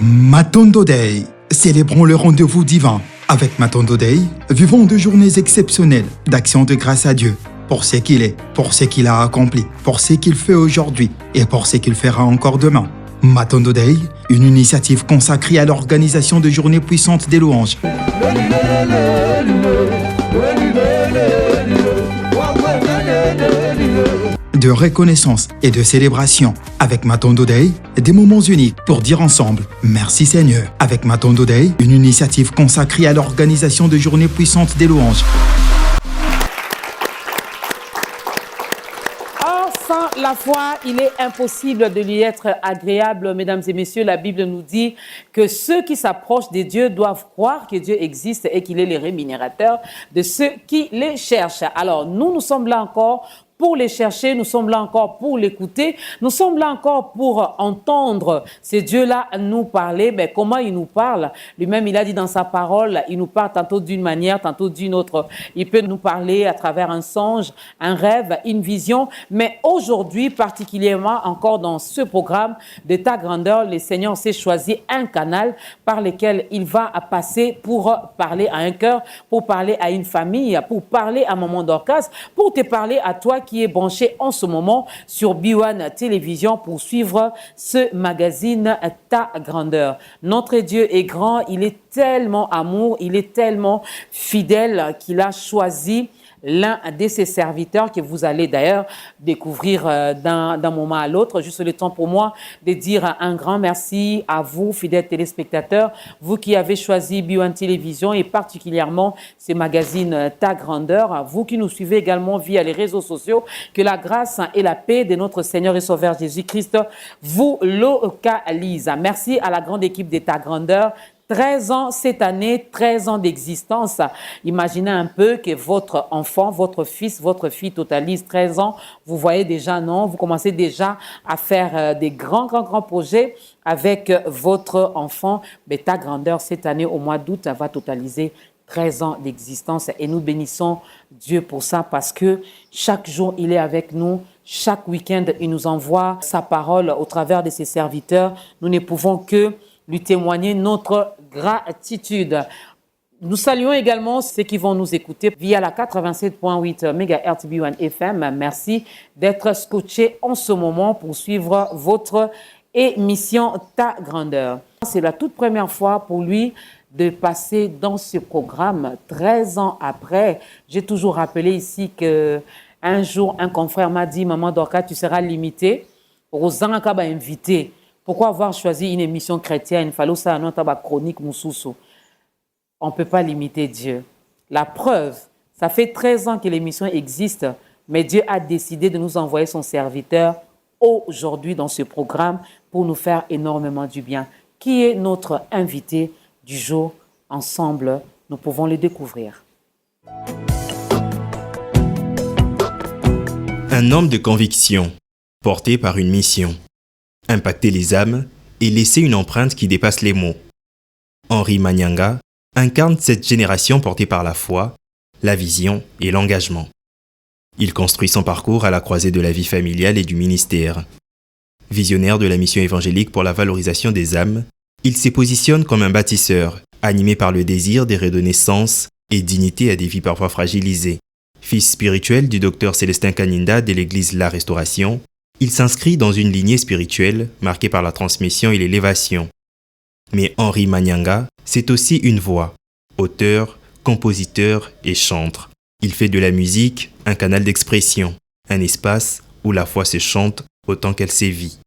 Matondo Day. Célébrons le rendez-vous divin. Avec Matondo Day, vivons de journées exceptionnelles d'action de grâce à Dieu pour ce qu'il est, pour ce qu'il a accompli, pour ce qu'il fait aujourd'hui et pour ce qu'il fera encore demain. Matondo Day, une initiative consacrée à l'organisation de journées puissantes des louanges, de reconnaissance et de célébration. Avec Matondo Day, des moments uniques pour dire ensemble merci Seigneur. Avec Matondo Day, une initiative consacrée à l'organisation de journées puissantes des louanges. Sans la foi, il est impossible de lui être agréable. Mesdames et messieurs, la Bible nous dit que ceux qui s'approchent de Dieu doivent croire que Dieu existe et qu'il est le rémunérateur de ceux qui les cherchent. Alors, nous sommes là encore pour les chercher, nous sommes là encore pour l'écouter, nous sommes là encore pour entendre ces dieux-là nous parler. Mais comment il nous parle? Lui-même, il a dit dans sa parole, il nous parle tantôt d'une manière, tantôt d'une autre. Il peut nous parler à travers un songe, un rêve, une vision. Mais aujourd'hui, particulièrement encore dans ce programme de ta grandeur, le Seigneur s'est choisi un canal par lequel il va passer pour parler à un cœur, pour parler à une famille, pour parler à Maman Dorcas, pour te parler à toi qui est branché en ce moment sur B1 Télévision pour suivre ce magazine Ta Grandeur. Notre Dieu est grand, il est tellement amour, il est tellement fidèle qu'il a choisi l'un de ses serviteurs que vous allez d'ailleurs découvrir d'un moment à l'autre. Juste le temps pour moi de dire un grand merci à vous, fidèles téléspectateurs, vous qui avez choisi B1 Télévision et particulièrement ce magazine Ta Grandeur, vous qui nous suivez également via les réseaux sociaux, que la grâce et la paix de notre Seigneur et Sauveur Jésus-Christ vous localisent. Merci à la grande équipe de Ta Grandeur. 13 ans cette année, 13 ans d'existence. Imaginez un peu que votre enfant, votre fils, votre fille totalise 13 ans. Vous voyez déjà, non? Vous commencez déjà à faire des grands projets avec votre enfant. Mais Ta Grandeur, cette année, au mois d'août, va totaliser 13 ans d'existence. Et nous bénissons Dieu pour ça parce que chaque jour, il est avec nous. Chaque week-end, il nous envoie sa parole au travers de ses serviteurs. Nous ne pouvons que lui témoigner notre gratitude. Nous saluons également ceux qui vont nous écouter via la 87.8 MHz B1 FM. Merci d'être scotché en ce moment pour suivre votre émission Ta Grandeur. C'est la toute première fois pour lui de passer dans ce programme 13 ans après. J'ai toujours rappelé ici qu'un jour, un confrère m'a dit « Maman Dorcas, tu seras limitée. Rosan Akaba invité. » Pourquoi avoir choisi une émission chrétienne? Il fallait ça notre chronique Moussoussou. On ne peut pas limiter Dieu. La preuve, ça fait 13 ans que l'émission existe, mais Dieu a décidé de nous envoyer son serviteur aujourd'hui dans ce programme pour nous faire énormément du bien. Qui est notre invité du jour? Ensemble, nous pouvons le découvrir. Un homme de conviction, porté par une mission. Impacter les âmes et laisser une empreinte qui dépasse les mots. Henri Manyanga incarne cette génération portée par la foi, la vision et l'engagement. Il construit son parcours à la croisée de la vie familiale et du ministère. Visionnaire de la mission évangélique pour la valorisation des âmes, il se positionne comme un bâtisseur, animé par le désir de redonner sens et dignité à des vies parfois fragilisées. Fils spirituel du docteur Célestin Kaninda de l'église La Restauration, il s'inscrit dans une lignée spirituelle marquée par la transmission et l'élévation. Mais Henri Manyanga, c'est aussi une voix, auteur, compositeur et chantre. Il fait de la musique un canal d'expression, un espace où la foi se chante autant qu'elle sévit.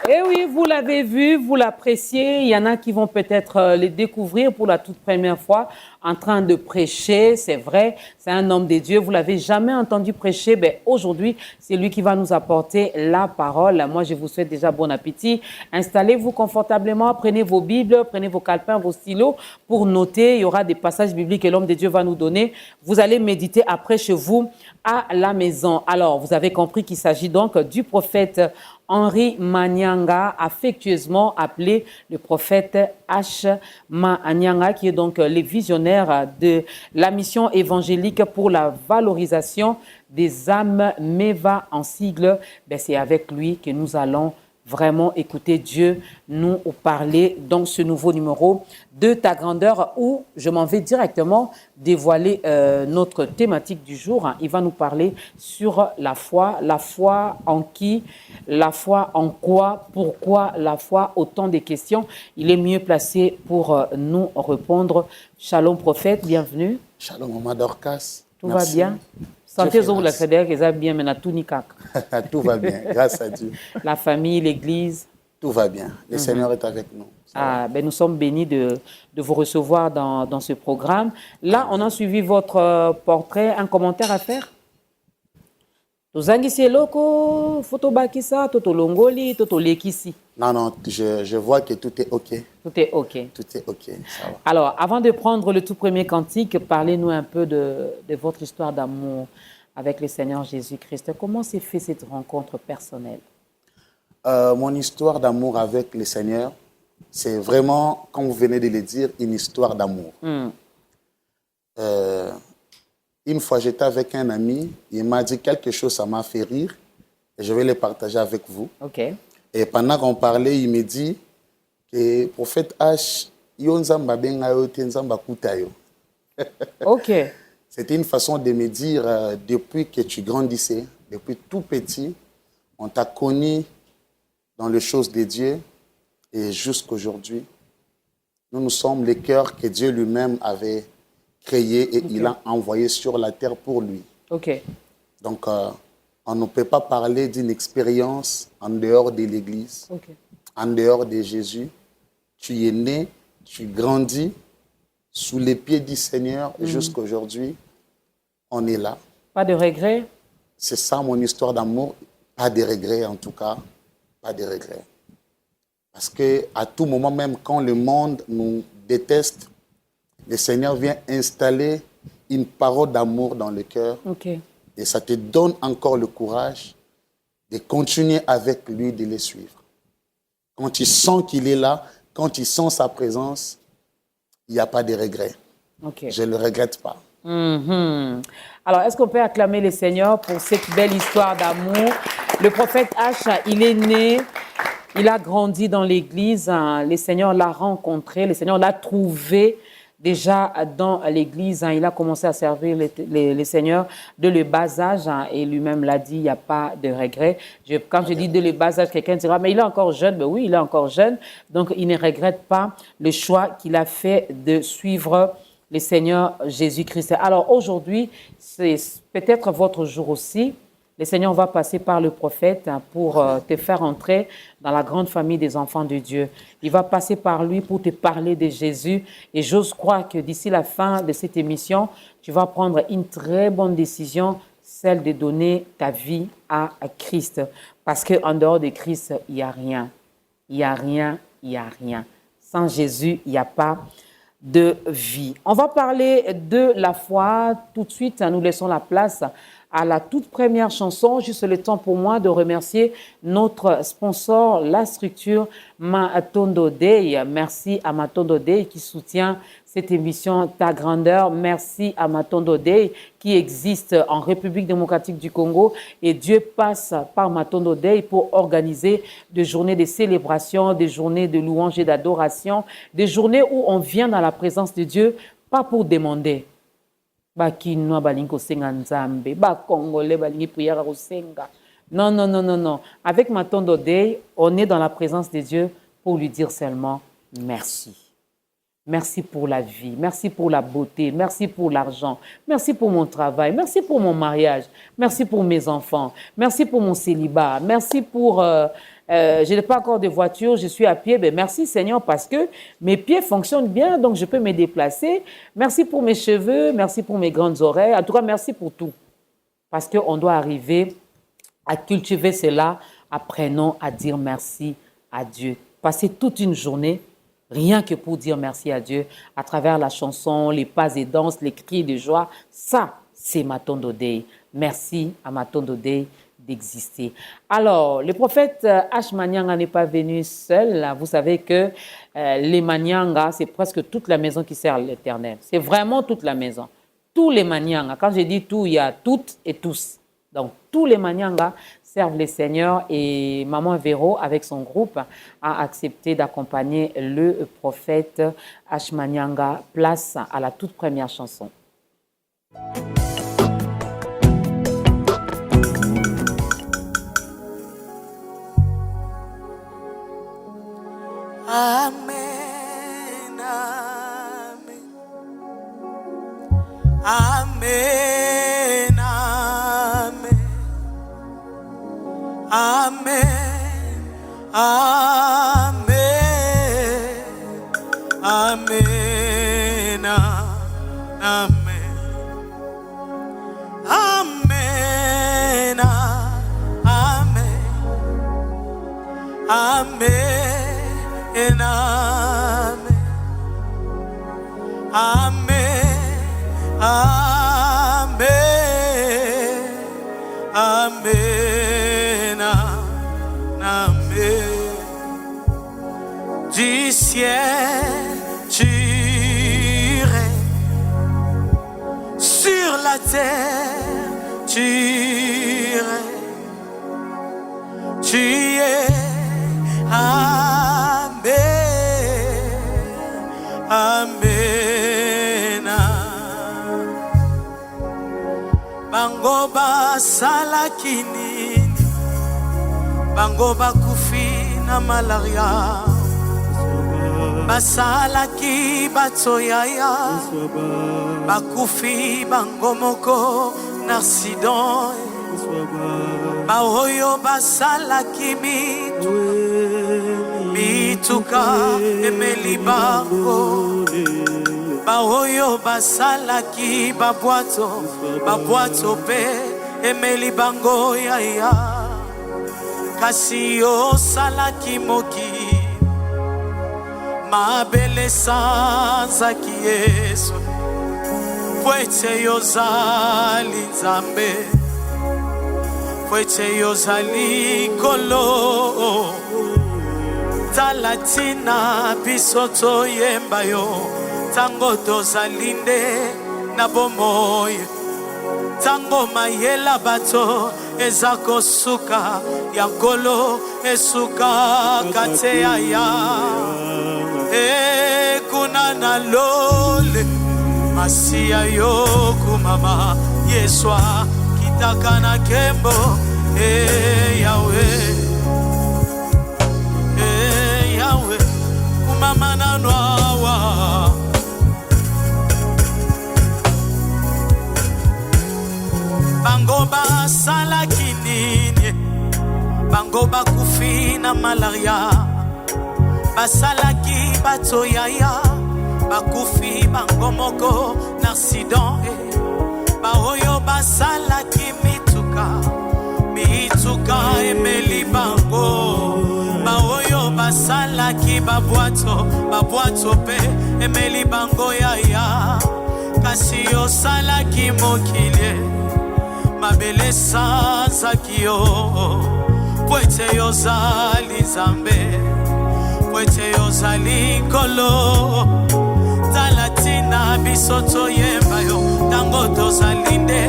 Et oui, vous l'avez vu, vous l'appréciez. Il y en a qui vont peut-être les découvrir pour la toute première fois en train de prêcher. C'est vrai, c'est un homme de Dieu. Vous l'avez jamais entendu prêcher. Ben, aujourd'hui, c'est lui qui va nous apporter la parole. Moi, je vous souhaite déjà bon appétit. Installez-vous confortablement, prenez vos Bibles, prenez vos calepins, vos stylos pour noter. Il y aura des passages bibliques que l'homme de Dieu va nous donner. Vous allez méditer après chez vous à la maison. Alors, vous avez compris qu'il s'agit donc du prophète Henri Manyanga, affectueusement appelé le prophète H. Manyanga, qui est donc le visionnaire de la mission évangélique pour la valorisation des âmes, MEVA en sigle. C'est avec lui que nous allons vraiment écouter Dieu nous parler dans ce nouveau numéro de Ta Grandeur, où je m'en vais directement dévoiler notre thématique du jour. Il va nous parler sur la foi en qui, la foi en quoi, pourquoi la foi, autant de questions. Il est mieux placé pour nous répondre. Shalom prophète, bienvenue. Shalom Maman Dorcas. Tout va bien? Santé-vous, la Fédère, que ça bien, mais tout ni cac. Tout va bien, grâce à Dieu. La famille, l'église. Tout va bien. Le Seigneur est avec nous. Nous sommes bénis de vous recevoir dans ce programme. Là, on a suivi votre portrait. Un commentaire à faire? Tozangisi loko, photo bakisa, toto longoli, toto lekisi. Non, je vois que tout est OK. Tout est OK. Tout est OK, ça va. Alors, avant de prendre le tout premier cantique, parlez-nous un peu de votre histoire d'amour avec le Seigneur Jésus-Christ. Comment s'est fait cette rencontre personnelle? Mon histoire d'amour avec le Seigneur, c'est vraiment, comme vous venez de le dire, une histoire d'amour. Une fois, j'étais avec un ami, il m'a dit quelque chose, ça m'a fait rire, et je vais le partager avec vous. OK. Et pendant qu'on parlait, il me dit que prophète H, OK. C'était une façon de me dire, depuis que tu grandissais, depuis tout petit, on t'a connu dans les choses de Dieu, et jusqu'aujourd'hui, nous sommes les cœurs que Dieu lui-même avait créés et il a envoyés sur la terre pour lui. OK. Donc, on ne peut pas parler d'une expérience en dehors de l'Église, en dehors de Jésus. Tu es né, tu grandis sous les pieds du Seigneur jusqu'à aujourd'hui. On est là. Pas de regrets? C'est ça mon histoire d'amour. Pas de regrets en tout cas. Pas de regrets. Parce qu'à tout moment, même quand le monde nous déteste, le Seigneur vient installer une parole d'amour dans le cœur. OK. Et ça te donne encore le courage de continuer avec lui, de le suivre. Quand tu sens qu'il est là, quand tu sens sa présence, il n'y a pas de regret. OK. Je ne le regrette pas. Alors, est-ce qu'on peut acclamer le Seigneur pour cette belle histoire d'amour? Le prophète H, il est né, il a grandi dans l'église, le Seigneur l'a rencontré, le Seigneur l'a trouvé déjà dans l'église. Il a commencé à servir le Seigneur de le bas âge et lui-même l'a dit, il n'y a pas de regret. Quand je dis de le bas âge, quelqu'un dira, mais il est encore jeune. Ben oui, il est encore jeune, donc il ne regrette pas le choix qu'il a fait de suivre le Seigneur Jésus-Christ. Alors aujourd'hui, c'est peut-être votre jour aussi. Le Seigneur va passer par le prophète pour te faire entrer dans la grande famille des enfants de Dieu. Il va passer par lui pour te parler de Jésus. Et j'ose croire que d'ici la fin de cette émission, tu vas prendre une très bonne décision, celle de donner ta vie à Christ. Parce qu'en dehors de Christ, il n'y a rien. Il n'y a rien, il n'y a rien. Sans Jésus, il n'y a pas de vie. On va parler de la foi. Tout de suite, nous laissons la place à la toute première chanson. Juste le temps pour moi de remercier notre sponsor, la structure Matondo Day. Merci à Matondo Day qui soutient cette émission Ta Grandeur. Merci à Matondo Day qui existe en République démocratique du Congo. Et Dieu passe par Matondo Day pour organiser des journées de célébration, des journées de louange et d'adoration, des journées où on vient dans la présence de Dieu, pas pour demander. Bakinois balingi kosenga nzambe, Congolais balingi prière kosenga. Non. Avec Matondo Day, on est dans la présence de Dieu pour lui dire seulement merci. Merci pour la vie, merci pour la beauté, merci pour l'argent, merci pour mon travail, merci pour mon mariage, merci pour mes enfants, merci pour mon célibat, merci pour... je n'ai pas encore de voiture, je suis à pied. Ben merci Seigneur parce que mes pieds fonctionnent bien, donc je peux me déplacer. Merci pour mes cheveux, merci pour mes grandes oreilles. En tout cas, merci pour tout. Parce qu'on doit arriver à cultiver cela. Apprenons à dire merci à Dieu. Passer toute une journée, rien que pour dire merci à Dieu, à travers la chanson, les pas et danses, les cris de joie. Ça, c'est Matondo Day. Merci à Matondo Day d'exister. Alors, le prophète H. Manyanga n'est pas venu seul. Vous savez que les Manyanga, c'est presque toute la maison qui sert l'Éternel. C'est vraiment toute la maison. Tous les Manyanga, quand je dis tout, il y a toutes et tous. Donc, tous les Manyanga servent les seigneurs et Maman Véro, avec son groupe, a accepté d'accompagner le prophète H. Manyanga. Place à la toute première chanson. Amen, amen, amen, amen, amen, amen, amen, amen, amen. Amen, amen, amen, amen. Du ciel tu règnes, sur la terre tu règnes, tu es amen, amen. Bango basalaki nini, bango bakufi na malaria, basalaki batsoyaya, bakufi bango moko na accident, baoyo basalaki mituka emeli bango, baoyo basalaki babwato pe emeli bango yaya, kasi yo salaki moki mabele sanzaki Yesu, pwete yozali nzambe, pwete yozali kolo, talatina bisoto yemba yo, tango dozalinde na bomoye, tango mayela bato ezako suka ya kolo esuka katea ya kuna na lole masia yo kumama Yeswa kitaka na kembo Yahweh Yahweh kumama na nwawa bango basala kinini, bango bakufi na malaria, basalaki batoyaya, bakufi bango moko na accident, baoyo basalaki mituka emeli bango, baoyo basalaki babwato pe emeli bango yaya, kasi yo salaki mokilie mabele sanzaki yo, pwete yozali nzambe, pwete yozali kolo, talatina bisoto yemba yo, tango tozalinde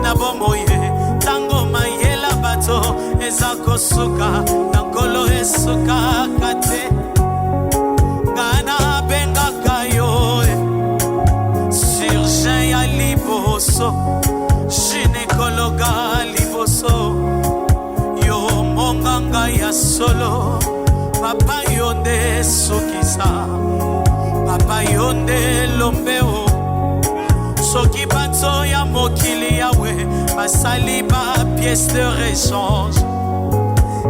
na bomoye, tango mayela bato ezako suka, tankolo esuka kate, ngana bengaka yo, surgeon ya liboso, ginekologa liboso, yo monganga ya solo, papa yonde sokisa, papa yonde lombeo, soki bato ya mokili yawe, basali ba pièce de rechange,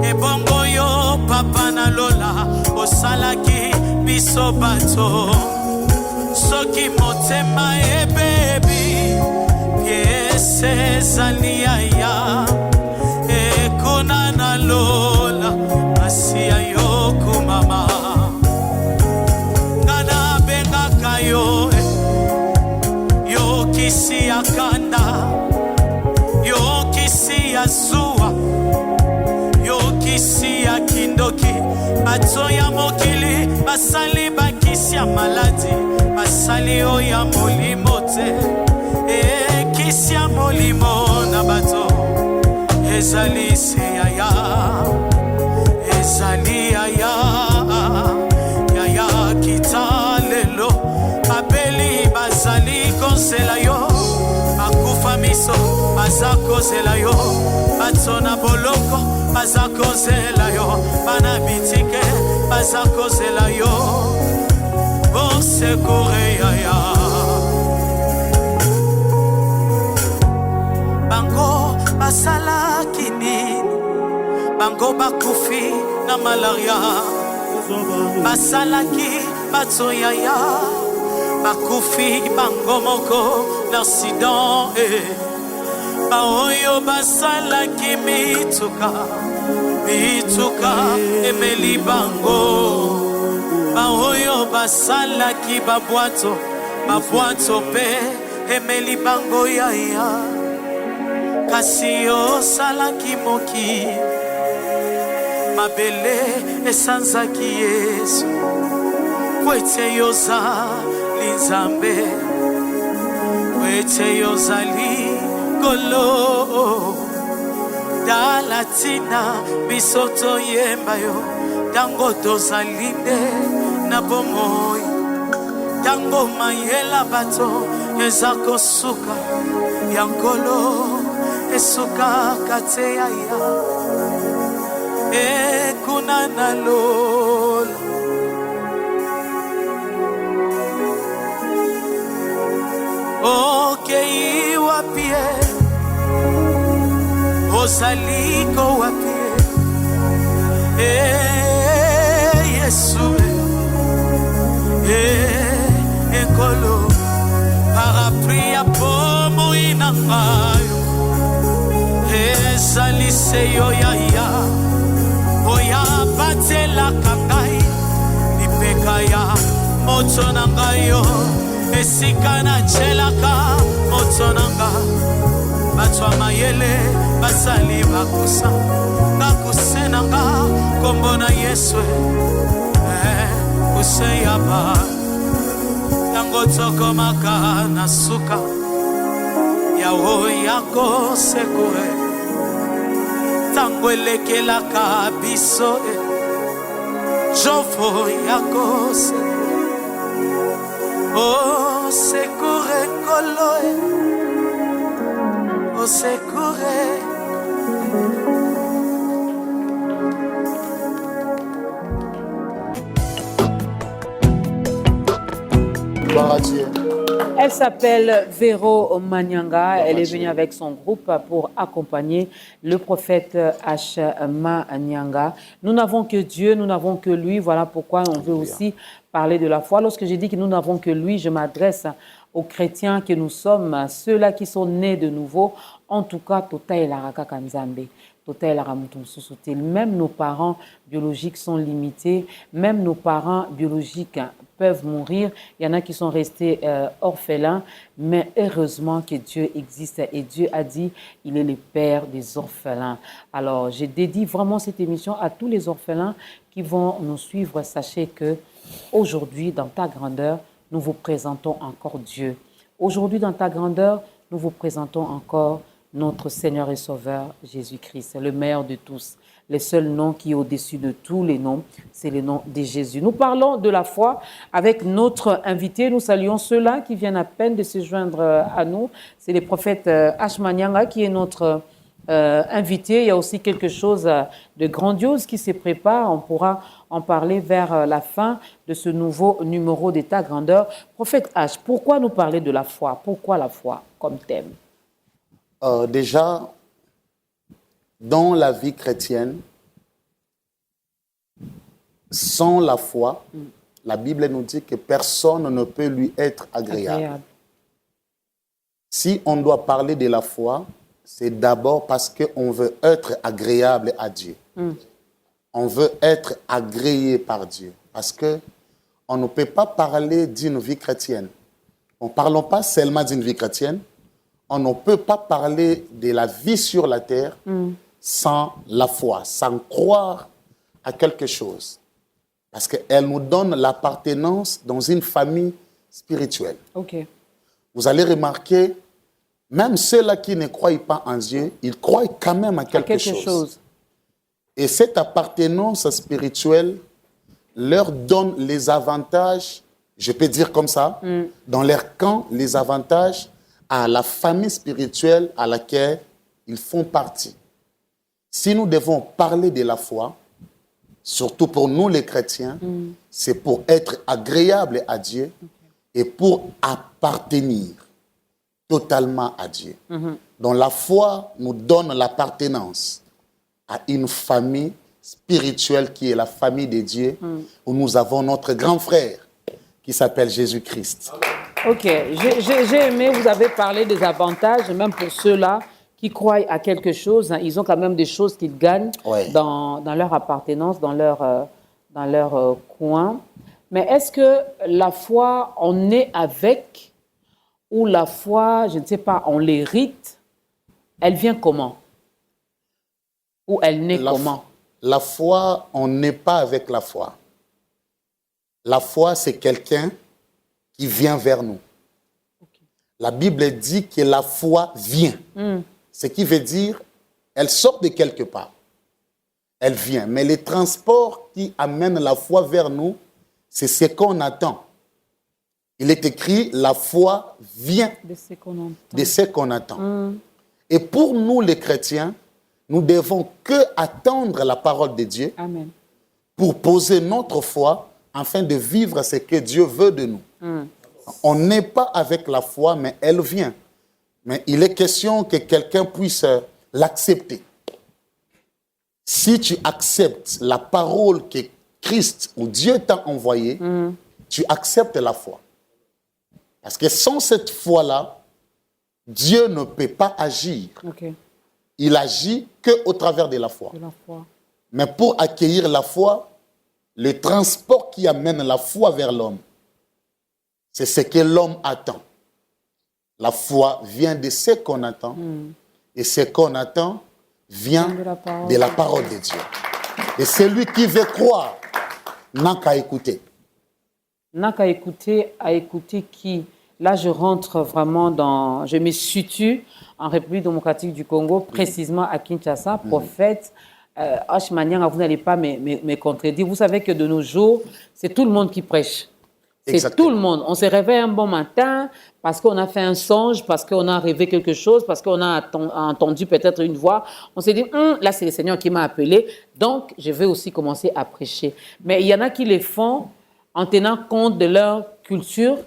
e bongo yo papa na lola, osalaki biso bato, soki motema e baby, pièce ezali yaya, e kuna na lola, asia yo kumama, ngana bengaka yo, yo kisi ya kanda, yo kisi ya zuwa, bato ya mokili basali bakisi ya maladi basali oyo ya molimo te kisi ya molimo na bato ezali se yaya ezali yaya yaya kita lelo babeli bazali kozela yo bakufa miso baza kozela yo bato na boloko baza kozela yo bana bitike baza kozela yo bosekure yaya bango basalaki nini bango bakufi na malaria basalaki bato yaya bakufi bango moko na accident baoyo basalaki mituka emeli bango baoyo basalaki babwato pe emeli bango yaya kasi osalaki moki mabele esanzaki Yesu kwete yozali Nzambe kwete yozali kolo dalatina bisoto yemba yo tango tozali nde na bomoi tango mayela bato eza kosuka ya nkolo esuka kate yaya kuna na lola okei wapie osaliko wapie Yesu ekolo parapria pomo inangayo esaliseyo yaya oya batela kangai lipekaya moto nangayo esika na chelaka moto nanga batwa mayele basali bakusa ngakusenanga kombo na Yesu kuseyaba tango toko maka na suka yawo yako sekure tango elekelaka biso jofo yako sekure koloe sekure Elle s'appelle Véro Manyanga. Elle est venue avec son groupe pour accompagner le prophète H. Manyanga. Nous n'avons que Dieu, nous n'avons que lui. Voilà pourquoi on veut aussi parler de la foi. Lorsque j'ai dit que nous n'avons que lui, je m'adresse aux chrétiens que nous sommes, ceux-là qui sont nés de nouveau. En tout cas, Tota Laraka Kanzambe. Même nos parents biologiques sont limités. Même nos parents biologiques peuvent mourir. Il y en a qui sont restés orphelins. Mais heureusement que Dieu existe. Et Dieu a dit, il est le père des orphelins. Alors, je dédie vraiment cette émission à tous les orphelins qui vont nous suivre. Sachez que aujourd'hui, dans ta grandeur, nous vous présentons encore Dieu. Aujourd'hui, dans ta grandeur, nous vous présentons encore notre Seigneur et Sauveur, Jésus-Christ, le meilleur de tous. Le seul nom qui est au-dessus de tous les noms, c'est le nom de Jésus. Nous parlons de la foi avec notre invité. Nous saluons ceux-là qui viennent à peine de se joindre à nous. C'est le prophète H. Manyanga qui est notre invité. Il y a aussi quelque chose de grandiose qui se prépare. On pourra en parler vers la fin de ce nouveau numéro d'État Grandeur. Prophète H, pourquoi nous parler de la foi? Pourquoi la foi comme thème? Déjà, dans la vie chrétienne, sans la foi, la Bible nous dit que personne ne peut lui être agréable. Si on doit parler de la foi, c'est d'abord parce qu'on veut être agréable à Dieu. On veut être agréé par Dieu. Parce qu'on ne peut pas parler d'une vie chrétienne. Ne parlons pas seulement d'une vie chrétienne. On ne peut pas parler de la vie sur la terre sans la foi, sans croire à quelque chose. Parce qu'elle nous donne l'appartenance dans une famille spirituelle. Ok. Vous allez remarquer, même ceux-là qui ne croient pas en Dieu, ils croient quand même à quelque chose. Et cette appartenance spirituelle leur donne les avantages, je peux dire comme ça, dans leur camp, les avantages à la famille spirituelle à laquelle ils font partie. Si nous devons parler de la foi, surtout pour nous les chrétiens, c'est pour être agréable à Dieu et pour appartenir totalement à Dieu. Donc la foi nous donne l'appartenance à une famille spirituelle qui est la famille de Dieu, où nous avons notre grand frère qui s'appelle Jésus-Christ. Ok, j'ai aimé, vous avez parlé des avantages, même pour ceux-là qui croient à quelque chose, hein, ils ont quand même des choses qu'ils gagnent dans leur appartenance, dans leur coin. Mais est-ce que la foi, on est avec, ou la foi, je ne sais pas, on l'hérite, elle vient comment? Ou elle naît comment? La foi, on n'est pas avec la foi. La foi, c'est quelqu'un qui vient vers nous. La Bible dit que la foi vient. Ce qui veut dire, elle sort de quelque part. Elle vient. Mais les transports qui amènent la foi vers nous, c'est ce qu'on attend. Il est écrit, la foi vient de ce qu'on attend. Et pour nous, les chrétiens, nous devons que attendre la parole de Dieu. Amen. Pour poser notre foi afin de vivre ce que Dieu veut de nous. On n'est pas avec la foi, mais elle vient. Mais il est question que quelqu'un puisse l'accepter. Si tu acceptes la parole que Christ ou Dieu t'a envoyée, tu acceptes la foi. Parce que sans cette foi-là, Dieu ne peut pas agir. Il agit qu'au travers de la foi. Mais pour accueillir la foi, le transport qui amène la foi vers l'homme, c'est ce que l'homme attend. La foi vient de ce qu'on attend. Et ce qu'on attend vient de la parole de Dieu. Et celui qui veut croire n'a qu'à écouter. N'a qu'à écouter, à écouter qui? Là, je rentre vraiment dans... Je me situe en République démocratique du Congo, précisément à Kinshasa, prophète. H. Manyanga, vous n'allez pas me contredire. Vous savez que de nos jours, c'est tout le monde qui prêche. C'est tout le monde. On se réveille un bon matin parce qu'on a fait un songe, parce qu'on a rêvé quelque chose, parce qu'on a entendu peut-être une voix. On s'est dit, là, c'est le Seigneur qui m'a appelé, donc je vais aussi commencer à prêcher. Mais il y en a qui les font en tenant compte de leur culture,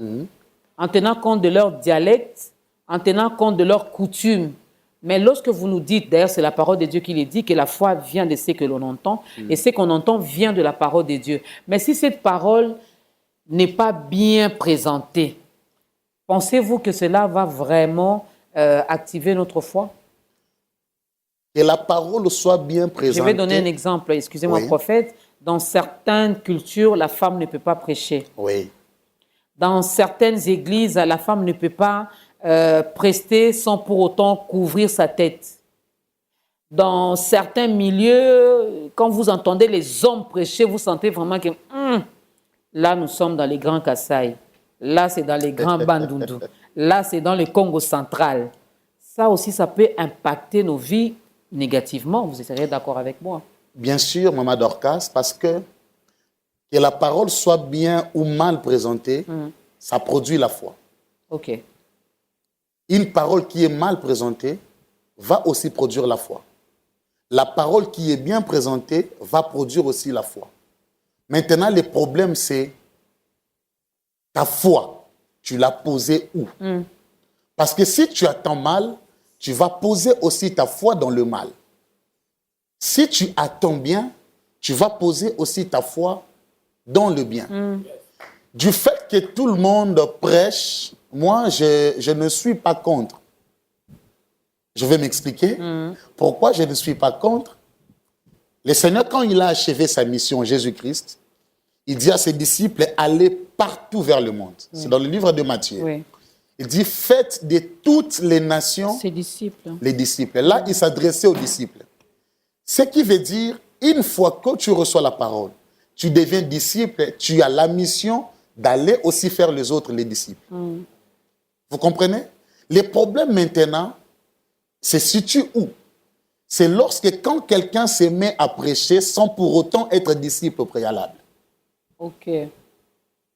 en tenant compte de leur dialecte, en tenant compte de leurs coutumes. Mais lorsque vous nous dites, d'ailleurs c'est la parole de Dieu qui le dit, que la foi vient de ce que l'on entend, et ce qu'on entend vient de la parole de Dieu. Mais si cette parole n'est pas bien présentée, pensez-vous que cela va vraiment activer notre foi? Que la parole soit bien présentée. Je vais donner un exemple, excusez-moi, prophète. Dans certaines cultures, la femme ne peut pas prêcher. Dans certaines églises, la femme ne peut pas prester sans pour autant couvrir sa tête. Dans certains milieux, quand vous entendez les hommes prêcher, vous sentez vraiment que là, nous sommes dans les grands Kasaï. Là, c'est dans les grands Bandundu. Là, c'est dans le Congo central. Ça aussi, ça peut impacter nos vies négativement. Vous serez d'accord avec moi? Bien sûr, Maman Dorcas, parce que la parole soit bien ou mal présentée, ça produit la foi. Ok. Une parole qui est mal présentée va aussi produire la foi. La parole qui est bien présentée va produire aussi la foi. Maintenant, le problème, c'est ta foi. Tu l'as posée où? Parce que si tu attends mal, tu vas poser aussi ta foi dans le mal. Si tu attends bien, tu vas poser aussi ta foi dans le bien. Du fait que tout le monde prêche, moi, je ne suis pas contre. Je vais m'expliquer. Pourquoi je ne suis pas contre? Le Seigneur, quand il a achevé sa mission, Jésus-Christ, il dit à ses disciples, allez partout vers le monde. C'est dans le livre de Matthieu. Il dit, faites de toutes les nations ses disciples. Les disciples. Là, il s'adressait aux disciples. Ce qui veut dire, une fois que tu reçois la parole, tu deviens disciple, tu as la mission d'aller aussi faire les autres les disciples. Vous comprenez? Les problèmes maintenant se situent où? C'est lorsque quand quelqu'un se met à prêcher sans pour autant être disciple au préalable. Ok.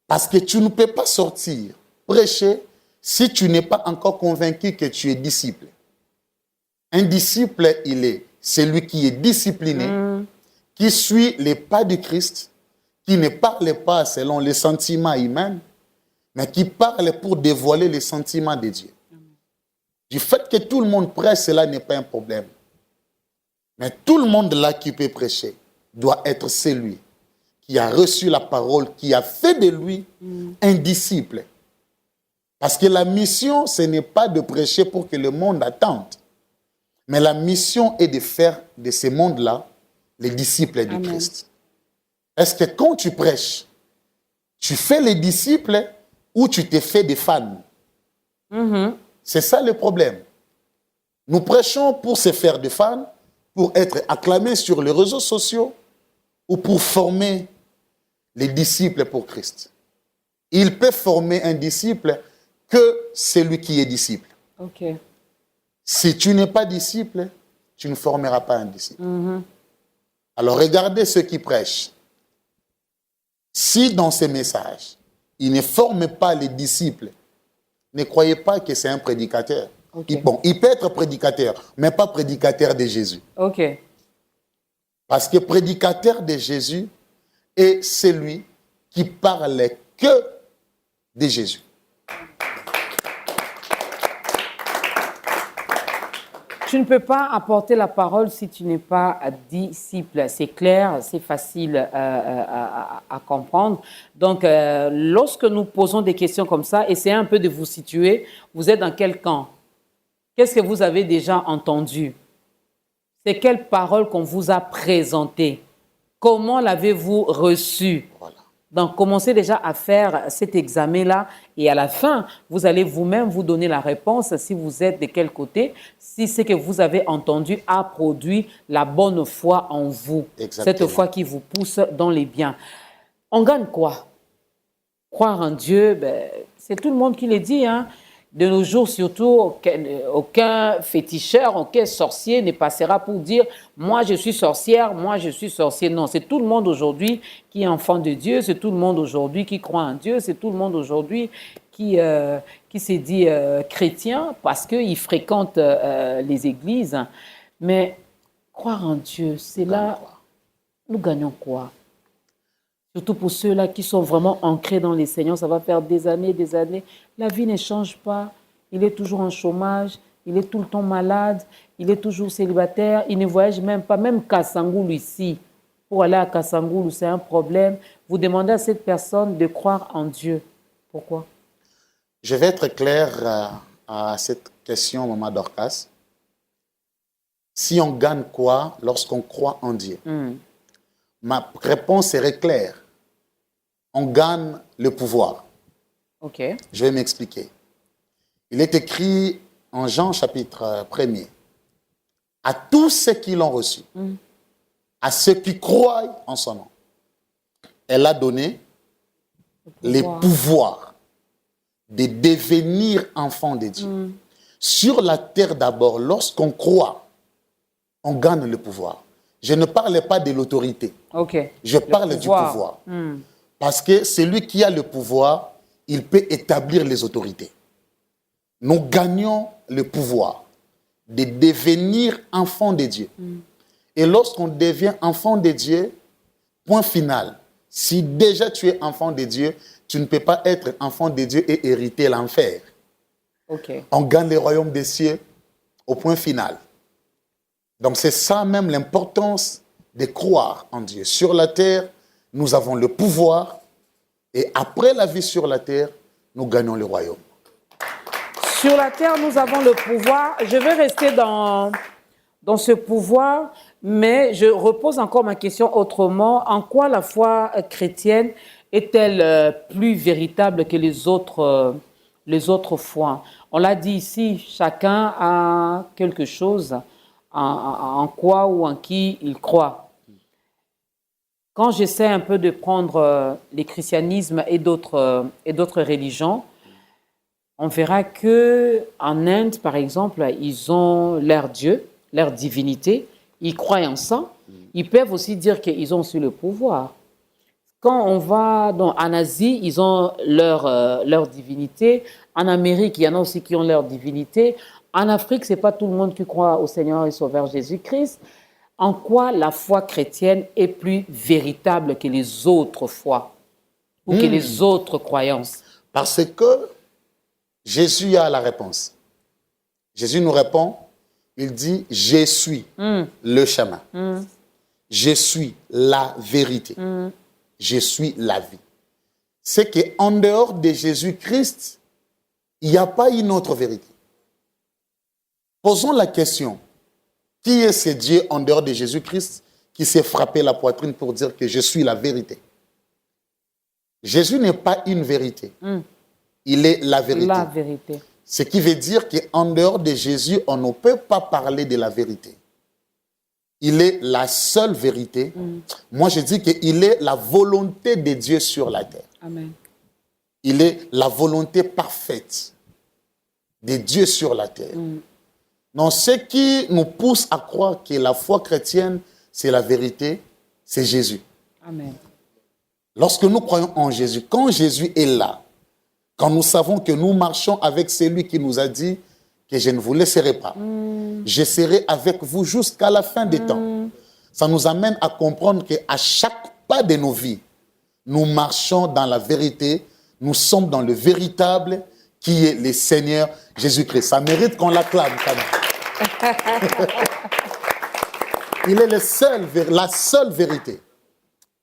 Parce que tu ne peux pas sortir, prêcher, si tu n'es pas encore convaincu que tu es disciple. Un disciple, il est celui qui est discipliné, qui suit les pas du Christ, qui ne parle pas selon les sentiments humains, mais qui parle pour dévoiler les sentiments de Dieu. Du fait que tout le monde prêche, cela n'est pas un problème. Mais tout le monde là qui peut prêcher doit être celui qui a reçu la parole, qui a fait de lui un disciple. Parce que la mission, ce n'est pas de prêcher pour que le monde attende. Mais la mission est de faire de ce monde-là les disciples du Christ. Est-ce que quand tu prêches, tu fais les disciples ou tu te fais des fans? C'est ça le problème. Nous prêchons pour se faire des fans, pour être acclamés sur les réseaux sociaux ou pour former les disciples pour Christ. Il peut former un disciple que celui qui est disciple. Ok. Si tu n'es pas disciple, tu ne formeras pas un disciple. Alors regardez ceux qui prêchent. Si dans ces messages, ils ne forment pas les disciples, ne croyez pas que c'est un prédicateur. Okay. Il peut être prédicateur, mais pas prédicateur de Jésus. Ok. Parce que prédicateur de Jésus est celui qui parle que de Jésus. Tu ne peux pas apporter la parole si tu n'es pas disciple. C'est clair, c'est facile à comprendre. Donc, lorsque nous posons des questions comme ça, essayez un peu de vous situer. Vous êtes dans quel camp? Qu'est-ce que vous avez déjà entendu? C'est quelle parole qu'on vous a présentée? Comment l'avez-vous reçue? Voilà. Donc, commencez déjà à faire cet examen-là et à la fin, vous allez vous-même vous donner la réponse si vous êtes de quel côté, si ce que vous avez entendu a produit la bonne foi en vous. Exactement. Cette foi qui vous pousse dans les biens. On gagne quoi? Croire en Dieu, ben, c'est tout le monde qui le dit, hein. De nos jours, surtout, aucun féticheur, aucun sorcier ne passera pour dire « moi, je suis sorcière, moi, je suis sorcier ». Non, c'est tout le monde aujourd'hui qui est enfant de Dieu, c'est tout le monde aujourd'hui qui croit en Dieu, c'est tout le monde aujourd'hui qui s'est dit chrétien parce qu'il fréquente les églises. Mais croire en Dieu, c'est là, nous gagnons quoi? Surtout pour ceux-là qui sont vraiment ancrés dans les Seigneurs, ça va faire des années, des années. La vie ne change pas. Il est toujours en chômage, il est tout le temps malade, il est toujours célibataire, il ne voyage même pas, même Kassangoulou ici. Pour aller à Kassangoulou, c'est un problème. Vous demandez à cette personne de croire en Dieu. Pourquoi? Je vais être clair à cette question, Maman Dorcas. Si on gagne quoi lorsqu'on croit en Dieu? Ma réponse serait claire. On gagne le pouvoir. Ok. Je vais m'expliquer. Il est écrit en Jean chapitre 1er. À tous ceux qui l'ont reçu, à ceux qui croient en son nom, elle a donné les pouvoirs de devenir enfants de Dieu. Sur la terre d'abord, lorsqu'on croit, on gagne le pouvoir. Je ne parle pas de l'autorité. Okay. Je parle du pouvoir. Parce que celui qui a le pouvoir, il peut établir les autorités. Nous gagnons le pouvoir de devenir enfant de Dieu. Et lorsqu'on devient enfant de Dieu, point final, si déjà tu es enfant de Dieu, tu ne peux pas être enfant de Dieu et hériter l'enfer. Okay. On gagne le royaume des cieux au point final. Donc c'est ça même l'importance de croire en Dieu. Sur la terre, nous avons le pouvoir et après la vie sur la terre, nous gagnons le royaume. Sur la terre, nous avons le pouvoir. Je vais rester dans ce pouvoir, mais je repose encore ma question autrement. En quoi la foi chrétienne est-elle plus véritable que les autres foi? On l'a dit ici, chacun a quelque chose en quoi ou en qui il croit. Quand j'essaie un peu de prendre les christianismes et d'autres religions, on verra que en Inde, par exemple, ils ont leur Dieu, leur divinité, ils croient en ça. Ils peuvent aussi dire qu'ils ont aussi le pouvoir. Quand on va en Asie, ils ont leur divinité. En Amérique, il y en a aussi qui ont leur divinité. En Afrique, ce n'est pas tout le monde qui croit au Seigneur et Sauveur Jésus-Christ. En quoi la foi chrétienne est plus véritable que les autres foi ou que les autres croyances? Parce que Jésus a la réponse. Jésus nous répond, il dit, je suis le chemin. Je suis la vérité. Je suis la vie. C'est qu'en dehors de Jésus-Christ, il n'y a pas une autre vérité. Posons la question, qui est ce Dieu en dehors de Jésus-Christ qui s'est frappé la poitrine pour dire que je suis la vérité? Jésus n'est pas une vérité. Il est la vérité. La vérité. Ce qui veut dire qu'en dehors de Jésus, on ne peut pas parler de la vérité. Il est la seule vérité. Moi, je dis qu'il est la volonté de Dieu sur la terre. Amen. Il est la volonté parfaite de Dieu sur la terre. Donc, ce qui nous pousse à croire que la foi chrétienne, c'est la vérité, c'est Jésus. Amen. Lorsque nous croyons en Jésus, quand Jésus est là, quand nous savons que nous marchons avec celui qui nous a dit que je ne vous laisserai pas, je serai avec vous jusqu'à la fin des temps. Ça nous amène à comprendre qu'à chaque pas de nos vies, nous marchons dans la vérité, nous sommes dans le véritable qui est le Seigneur Jésus-Christ. Ça mérite qu'on l'acclame quand même. Il est la seule vérité.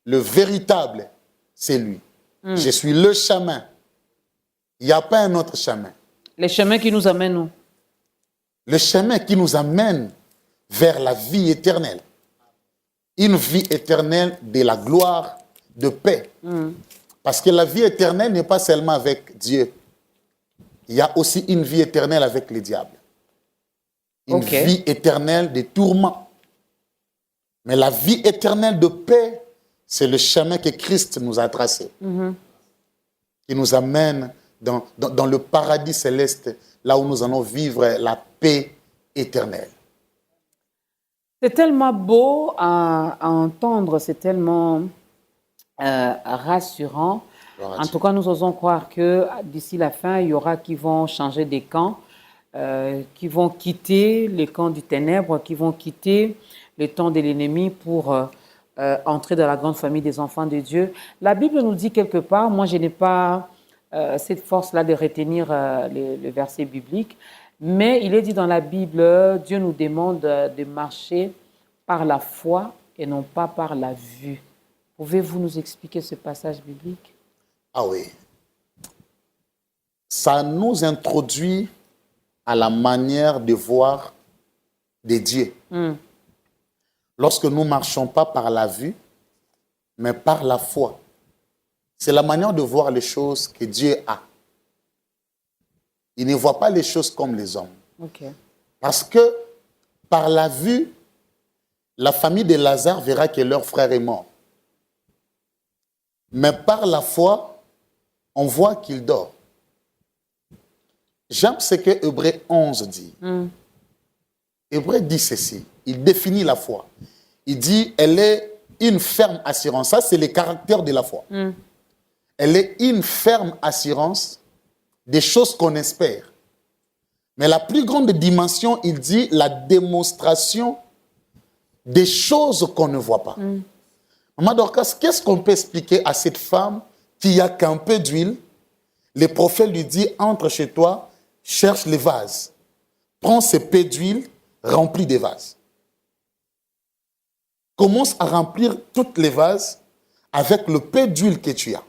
Le véritable, c'est lui. Je suis le chemin. Il n'y a pas un autre chemin. Les chemins qui nous amènent où? Le chemin qui nous amène vers la vie éternelle. Une vie éternelle de la gloire, de paix. Parce que la vie éternelle n'est pas seulement avec Dieu. Il y a aussi une vie éternelle avec le diable. Une vie éternelle de tourments. Mais la vie éternelle de paix, c'est le chemin que Christ nous a tracé. Qui nous amène dans le paradis céleste, là où nous allons vivre la paix éternelle. C'est tellement beau à entendre, c'est tellement rassurant. En tout cas, nous osons croire que d'ici la fin, il y aura qui vont changer des camps, qui vont quitter les camps du ténèbre, qui vont quitter le temps de l'ennemi pour entrer dans la grande famille des enfants de Dieu. La Bible nous dit quelque part, moi je n'ai pas cette force-là de retenir le verset biblique, mais il est dit dans la Bible, Dieu nous demande de marcher par la foi et non pas par la vue. Pouvez-vous nous expliquer ce passage biblique? Ah oui. Ça nous introduit à la manière de voir de Dieu. Lorsque nous ne marchons pas par la vue, mais par la foi. C'est la manière de voir les choses que Dieu a. Il ne voit pas les choses comme les hommes. Parce que par la vue, la famille de Lazare verra que leur frère est mort. Mais par la foi, on voit qu'il dort. J'aime ce que Hébreux 11 dit. Hébreux dit ceci. Il définit la foi. Il dit, elle est une ferme assurance. Ça, c'est le caractère de la foi. Elle est une ferme assurance des choses qu'on espère. Mais la plus grande dimension, il dit, la démonstration des choses qu'on ne voit pas. Maman Dorcas, qu'est-ce qu'on peut expliquer à cette femme qui a qu'un peu d'huile? Le prophète lui dit, entre chez toi, cherche les vases. Prends ces peu d'huile, remplis des vases. Commence à remplir toutes les vases avec le peu d'huile que tu as.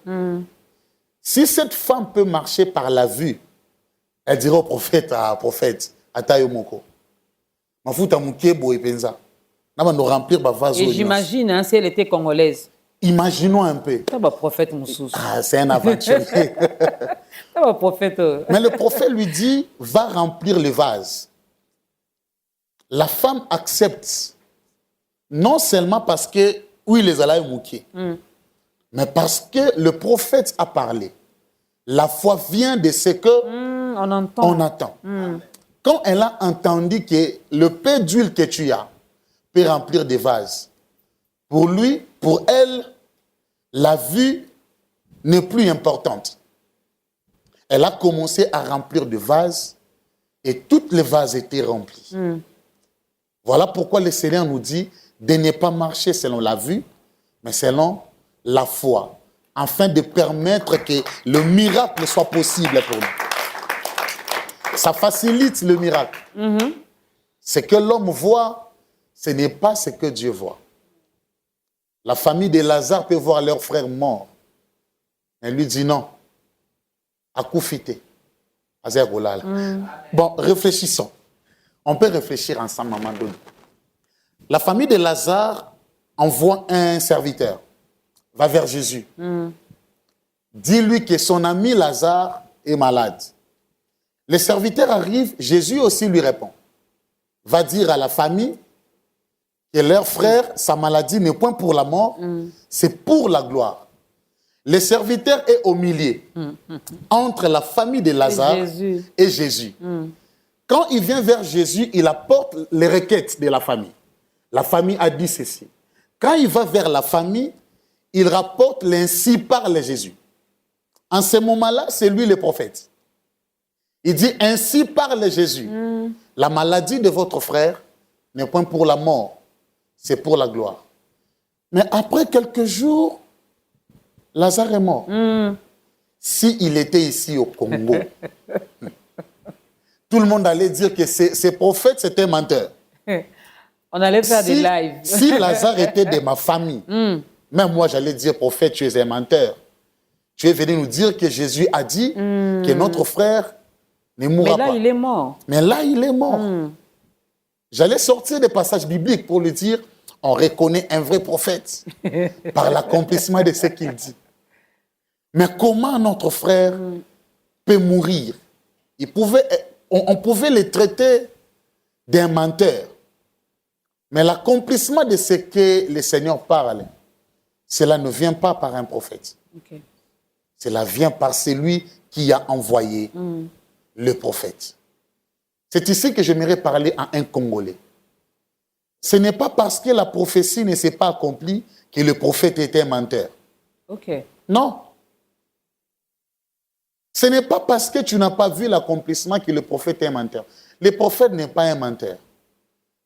Si cette femme peut marcher par la vue, elle dira au prophète, Atayo Moko. Mafuta mukebo et penza. Et j'imagine, si elle était congolaise. Imaginons un peu. Prophète Moussous. C'est un aventurier. Prophète. Mais le prophète lui dit, va remplir les vases. La femme accepte. Non seulement parce que Oui, les allaient mouquer. Mais parce que le prophète a parlé, la foi vient de ce que on attend. Quand elle a entendu que le peu d'huile que tu as peut remplir des vases, pour lui, pour elle, la vue n'est plus importante. Elle a commencé à remplir de vases et toutes les vases étaient remplis. Voilà pourquoi le Seigneur nous dit de ne pas marcher selon la vue, mais selon la foi, afin de permettre que le miracle soit possible pour nous. Ça facilite le miracle. Ce que l'homme voit, ce n'est pas ce que Dieu voit. La famille de Lazare peut voir leur frère mort. Elle lui dit non. Akoufité. Bon, réfléchissons. On peut réfléchir ensemble à un moment donné. La famille de Lazare envoie un serviteur. Va vers Jésus. Dis-lui que son ami Lazare est malade. Le serviteur arrive, Jésus aussi lui répond. Va dire à la famille que leur frère, sa maladie n'est point pour la mort, c'est pour la gloire. Le serviteur est au milieu entre la famille de Lazare et Jésus. Quand il vient vers Jésus, il apporte les requêtes de la famille. La famille a dit ceci. Quand il va vers la famille, il rapporte l'ainsi parle Jésus. En ce moment-là, c'est lui le prophète. Il dit, ainsi parle Jésus. La maladie de votre frère n'est point pour la mort, c'est pour la gloire. Mais après quelques jours, Lazare est mort. S'il était ici au Congo, tout le monde allait dire que ces prophètes, c'était menteur. On allait faire des lives. Si Lazare était de ma famille, même moi, j'allais dire, prophète, tu es un menteur. Tu es venu nous dire que Jésus a dit que notre frère ne mourra pas. Mais là, il est mort. Mais là, il est mort. J'allais sortir des passages bibliques pour lui dire, on reconnaît un vrai prophète par l'accomplissement de ce qu'il dit. Mais comment notre frère peut mourir? On pouvait le traiter d'un menteur. Mais l'accomplissement de ce que le Seigneur parle, cela ne vient pas par un prophète. Cela vient par celui qui a envoyé le prophète. C'est ici que j'aimerais parler à un Congolais. Ce n'est pas parce que la prophétie ne s'est pas accomplie que le prophète était un menteur. Non. Ce n'est pas parce que tu n'as pas vu l'accomplissement que le prophète est un menteur. Le prophète n'est pas un menteur.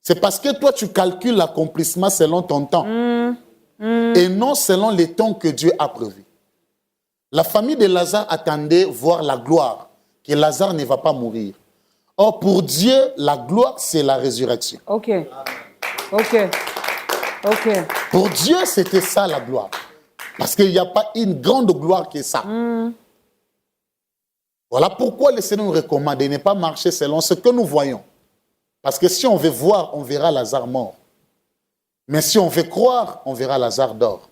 C'est parce que toi, tu calcules l'accomplissement selon ton temps. Et non selon les temps que Dieu a prévus. La famille de Lazare attendait voir la gloire, que Lazare ne va pas mourir. Or, pour Dieu, la gloire, c'est la résurrection. Pour Dieu, c'était ça la gloire. Parce qu'il n'y a pas une grande gloire que ça. Voilà pourquoi le Seigneur nous recommande de ne pas marcher selon ce que nous voyons. Parce que si on veut voir, on verra Lazare mort. Mais si on veut croire, on verra Lazare d'or.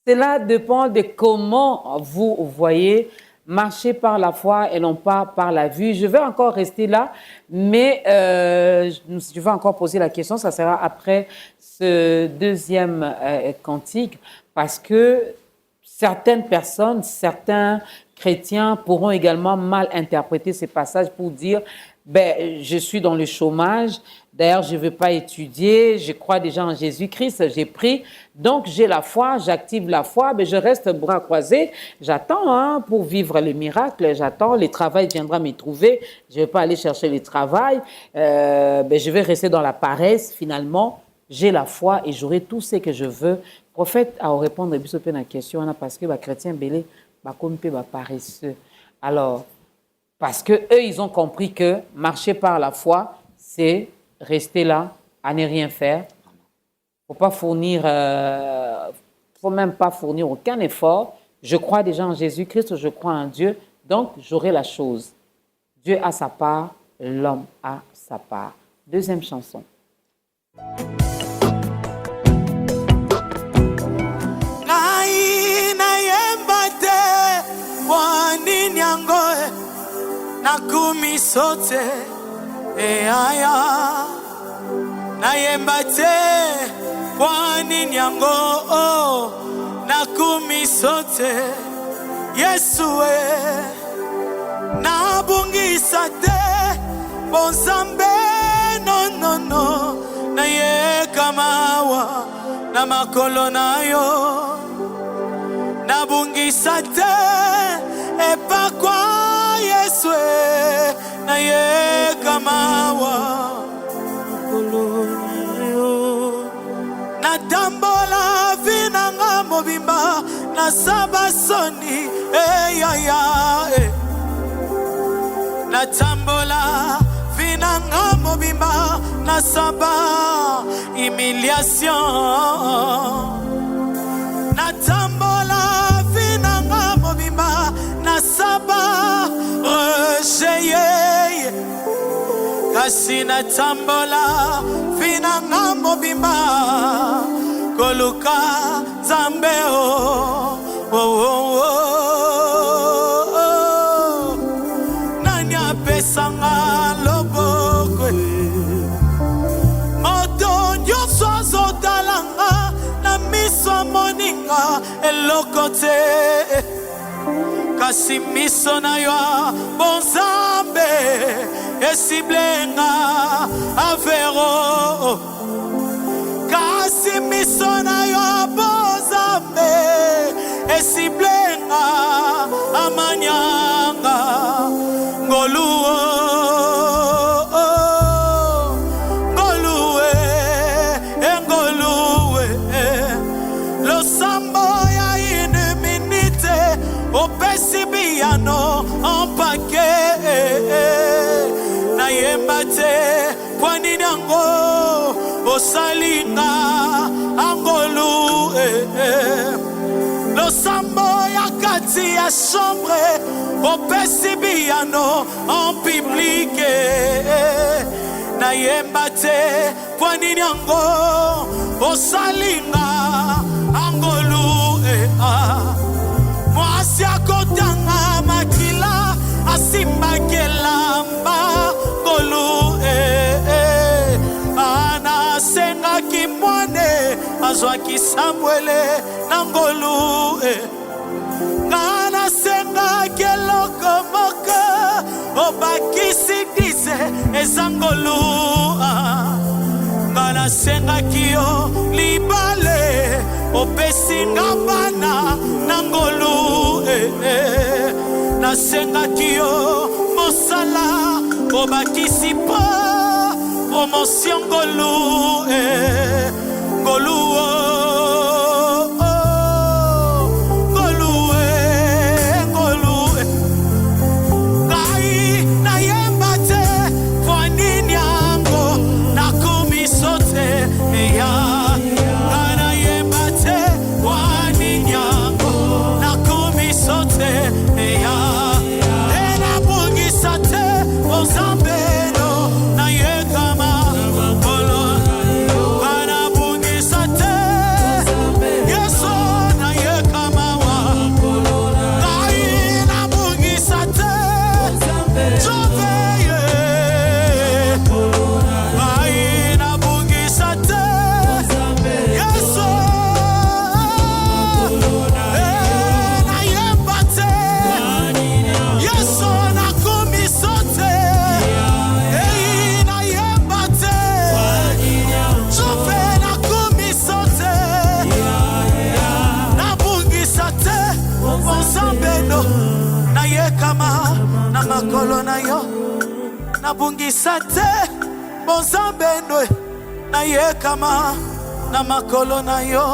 Cela dépend de comment vous voyez. Marcher par la foi et non pas par la vue. Je vais encore rester là, mais je vais encore poser la question. Ça sera après ce deuxième cantique, parce que certaines personnes, certains chrétiens pourront également mal interpréter ces passages pour dire ben, je suis dans le chômage, d'ailleurs je ne veux pas étudier, je crois déjà en Jésus-Christ, j'ai pris, donc j'ai la foi, j'active la foi, mais je reste bras croisés, j'attends pour vivre le miracle, j'attends, le travail viendra me trouver, je ne vais pas aller chercher le travail, je vais rester dans la paresse, finalement, j'ai la foi et j'aurai tout ce que je veux. Le prophète a répondre à la question, parce que les chrétiens, ils sont paresseux. Alors, parce qu'eux, ils ont compris que marcher par la foi, c'est rester là, à ne rien faire. Il ne faut même pas fournir aucun effort. Je crois déjà en Jésus-Christ, je crois en Dieu, donc j'aurai la chose. Dieu a sa part, l'homme a sa part. Deuxième chanson. Nakumi sote aya nayemba te Kwani nyango nakumiso te Yesu nabungisa te Bonzambe no na ye kamawa na makolo na yo nabungisa te epakwa Yesu na ye kamawa makolo na yo natambola vinanga mobimba na sabasoni natambola vinanga mobimba na saba humiliation natambola vinanga mobimba na saba rejet kasi natambola vinanga mobimba koluka Nzambe nani apesanga loboko moto nyonso azotalanga na miso moninga eloko te kasi miso na yo bonzambe esiblenga avero kasi miso na yo bonzambe esiblenga amanyanga ngoluo losambo ya une minute opesi biyano empake na yemba te kwani nango osalinga angolu losambo ya kati ya chambre opesi biyano en public na yemba te kwani nango osalinga angolu mwasi akotanga makila asimbakelamba ngolu anasengaki mwane azwaki Samuele na ngolu anasengaki eloko moko obakisi dize eza ngolu anasengaki yo libale opesinga bana nangolu nasengaki yo mosala obakisi po promotion ngolu ngolu kai na yemba te kwa nini yango nakumisote ya makolo na yo nabungisa te bonzambe na yekama na makolo na yo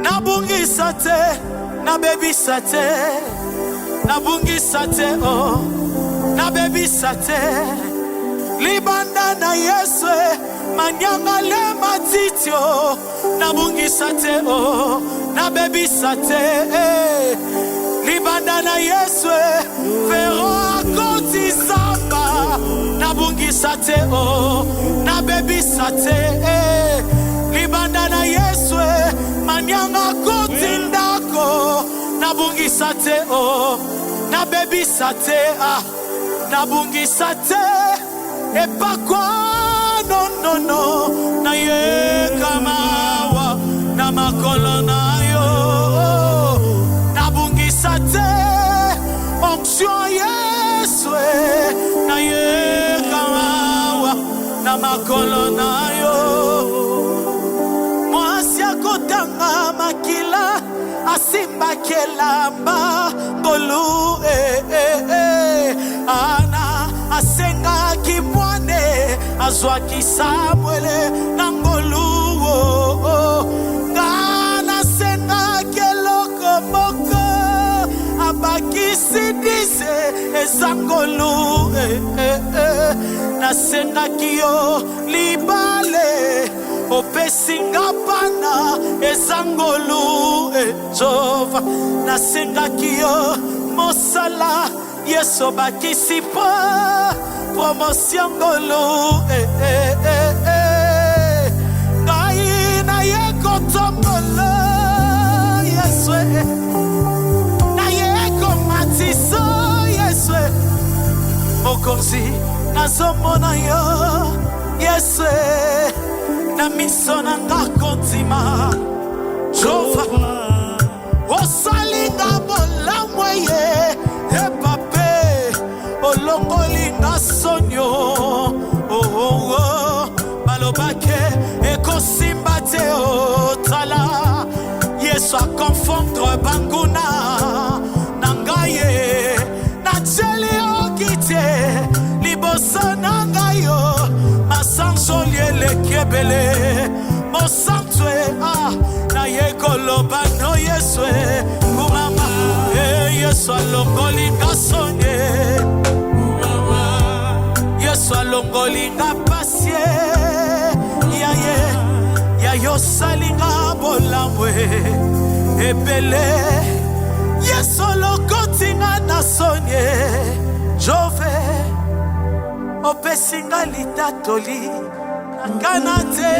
nabungisa te nabebisa te nabungisa te oh nabebisa te libanda na Yesu manyanga le matitio nabungisa te oh nabebisa te libanda na Yesu vero akoti samba nabungisa te oh nabebisa te libanda na Yesu manyanga koti ndako nabungisa te oh nabebisa te ah nabungisa te epakwa no na ye kama na makolo na yo. Mwasi akotanga makila asimba kelamba ngolu ana asenga kimwane azwaki Samuele na ngolu ngana senga keloko moko abakisi dise ezangolu nasengaki yo libale opesinga pana ezangolu Jehova nasengaki yo mosala yeso bakisi po promotion ngolu ngai na ye kotombolo yeso na ye komatiso yeso mokonzi nazomona yo yesu na miso na nga kontima Jehova osalinga bolamu ye epape olongolinga sonyo balobake ekosimba te otala yesu akonfondre banguna na ngai na teli okite liboso na ngai yo masanzoli elekebele mosantwe na ye koloba no yesu kumama yesu alongolinga sonye yesu alongolinga pasie ya yo salinga bolamwe ebele yesu lokotinga na sonye jove opesinga litatoli nakana te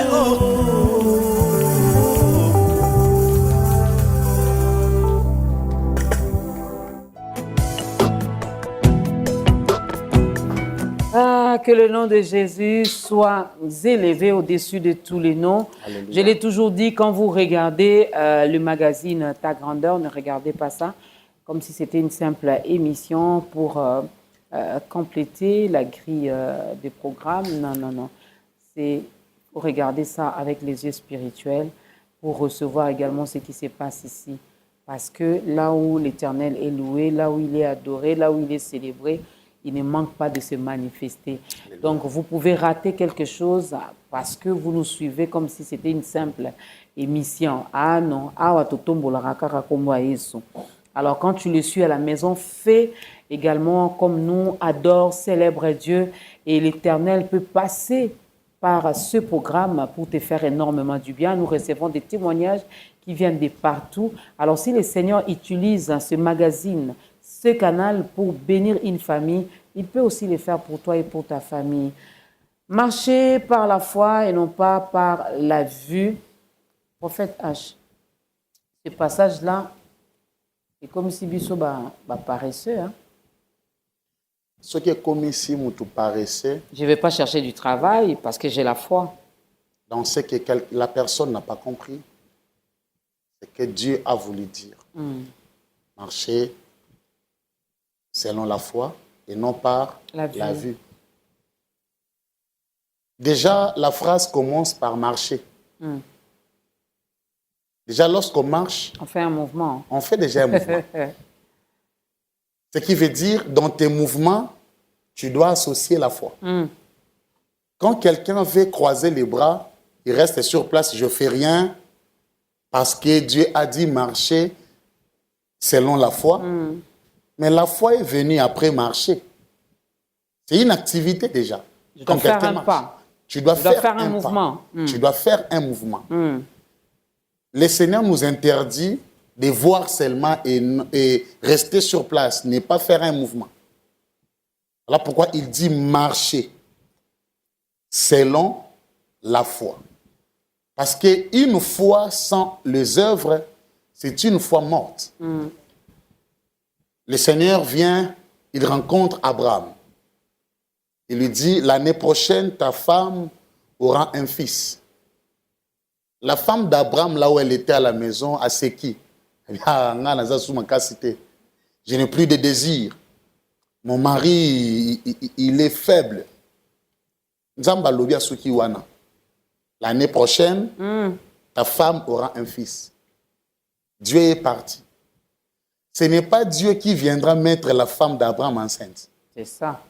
Que le nom de Jésus soit élevé au-dessus de tous les noms. Alléluia. Je l'ai toujours dit, quand vous regardez le magazine Ta Grandeur, ne regardez pas ça comme si c'était une simple émission pour compléter la grille des programmes. Non, non, non. C'est pour regarder ça avec les yeux spirituels, pour recevoir également ce qui se passe ici. Parce que là où l'Éternel est loué, là où il est adoré, là où il est célébré, il ne manque pas de se manifester. Donc, vous pouvez rater quelque chose parce que vous nous suivez comme si c'était une simple émission. Ah non, alors, quand tu le suis à la maison, fais également comme nous, adore, célèbre Dieu. Et l'Éternel peut passer par ce programme pour te faire énormément du bien. Nous recevons des témoignages qui viennent de partout. Alors, si le Seigneur utilise ce magazine, ce canal pour bénir une famille, il peut aussi le faire pour toi et pour ta famille. Marcher par la foi et non pas par la vue. Prophète H, ce passage-là, c'est comme si Bisso paresseux. Hein? Ce qui est comme ici, tu paresseux. Je ne vais pas chercher du travail parce que j'ai la foi. Dans ce que la personne n'a pas compris, c'est que Dieu a voulu dire. Marcher selon la foi et non par la vue. Déjà, la phrase commence par marcher. Déjà, lorsqu'on marche, on fait un mouvement. On fait déjà un mouvement. Ce qui veut dire, dans tes mouvements, tu dois associer la foi. Quand quelqu'un veut croiser les bras, il reste sur place, je ne fais rien, parce que Dieu a dit marcher selon la foi. Mais la foi est venue après marcher. C'est une activité déjà. Quand quelqu'un marche, tu dois faire un mouvement. Tu dois faire un mouvement. Le Seigneur nous interdit de voir seulement et rester sur place, ne pas faire un mouvement. Voilà pourquoi il dit marcher selon la foi. Parce qu'une foi sans les œuvres, c'est une foi morte. Le Seigneur vient, il rencontre Abraham. Il lui dit, l'année prochaine, ta femme aura un fils. La femme d'Abraham, là où elle était à la maison, a séqué. Je n'ai plus de désir. Mon mari, il est faible. Nzamba lobi asuki wana. L'année prochaine, ta femme aura un fils. Dieu est parti. Ce n'est pas Dieu qui viendra mettre la femme d'Abraham enceinte. C'est ça.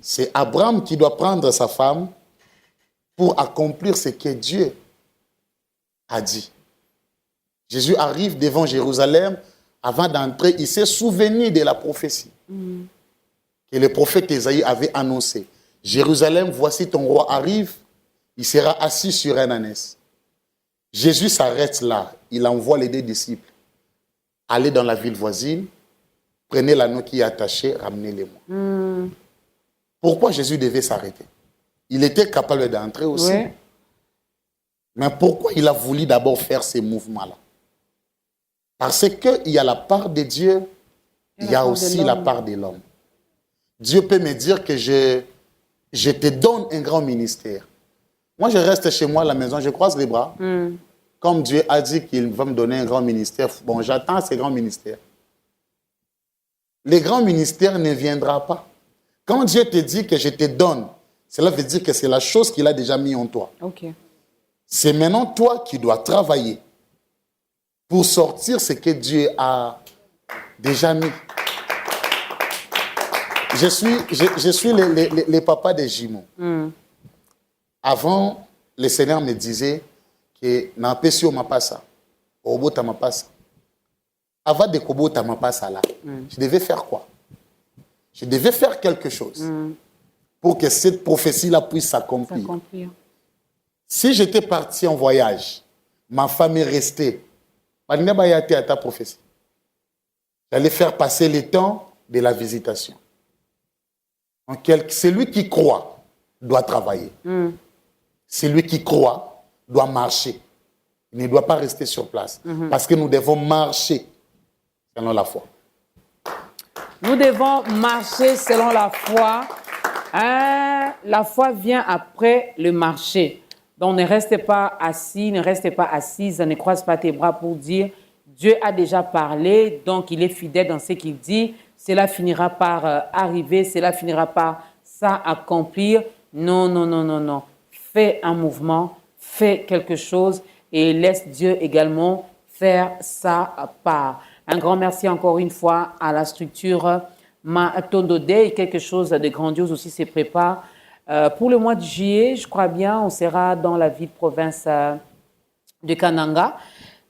C'est Abraham qui doit prendre sa femme pour accomplir ce que Dieu a dit. Jésus arrive devant Jérusalem. Avant d'entrer, il s'est souvenu de la prophétie que le prophète Ésaïe avait annoncée. Jérusalem, voici ton roi arrive, il sera assis sur un ânesse. Jésus s'arrête là. Il envoie les 2 disciples. Allez dans la ville voisine, prenez l'anneau qui est attaché, ramenez-le-moi. Pourquoi Jésus devait s'arrêter? Il était capable d'entrer aussi. Oui. Mais pourquoi il a voulu d'abord faire ces mouvements-là? Parce qu'il y a la part de Dieu, il y a aussi la part de l'homme. Dieu peut me dire que je te donne un grand ministère. Moi, je reste chez moi à la maison, je croise les bras. Comme Dieu a dit qu'il va me donner un grand ministère, bon, j'attends ce grand ministère. Le grand ministère ne viendra pas. Quand Dieu te dit que je te donne, cela veut dire que c'est la chose qu'il a déjà mis en toi. Ok. C'est maintenant toi qui dois travailler pour sortir ce que Dieu a déjà mis. Je suis le papa des jumeaux. Avant, le Seigneur me disait que n'empêche ma pas ça. Obota ma pas ça. Avant de kobota ma pas ça là, je devais faire quoi? Je devais faire quelque chose pour que cette prophétie-là puisse s'accomplir. Si j'étais parti en voyage, ma femme est restée. À ta prophétie. J'allais faire passer le temps de la visitation. Celui qui croit doit travailler. Celui qui croit doit marcher. Il ne doit pas rester sur place. Parce que nous devons marcher selon la foi. Nous devons marcher selon la foi. La foi vient après le marché. Donc ne restez pas assis, ne restez pas assise, ne croise pas tes bras pour dire Dieu a déjà parlé, donc il est fidèle dans ce qu'il dit. Cela finira par arriver, cela finira par s'accomplir. Non, non, non, non, non. Fais un mouvement, fais quelque chose et laisse Dieu également faire sa part. Un grand merci encore une fois à la structure Matondo Day. Quelque chose de grandiose aussi se prépare. Pour le mois de juillet, je crois bien, on sera dans la ville-province de Kananga.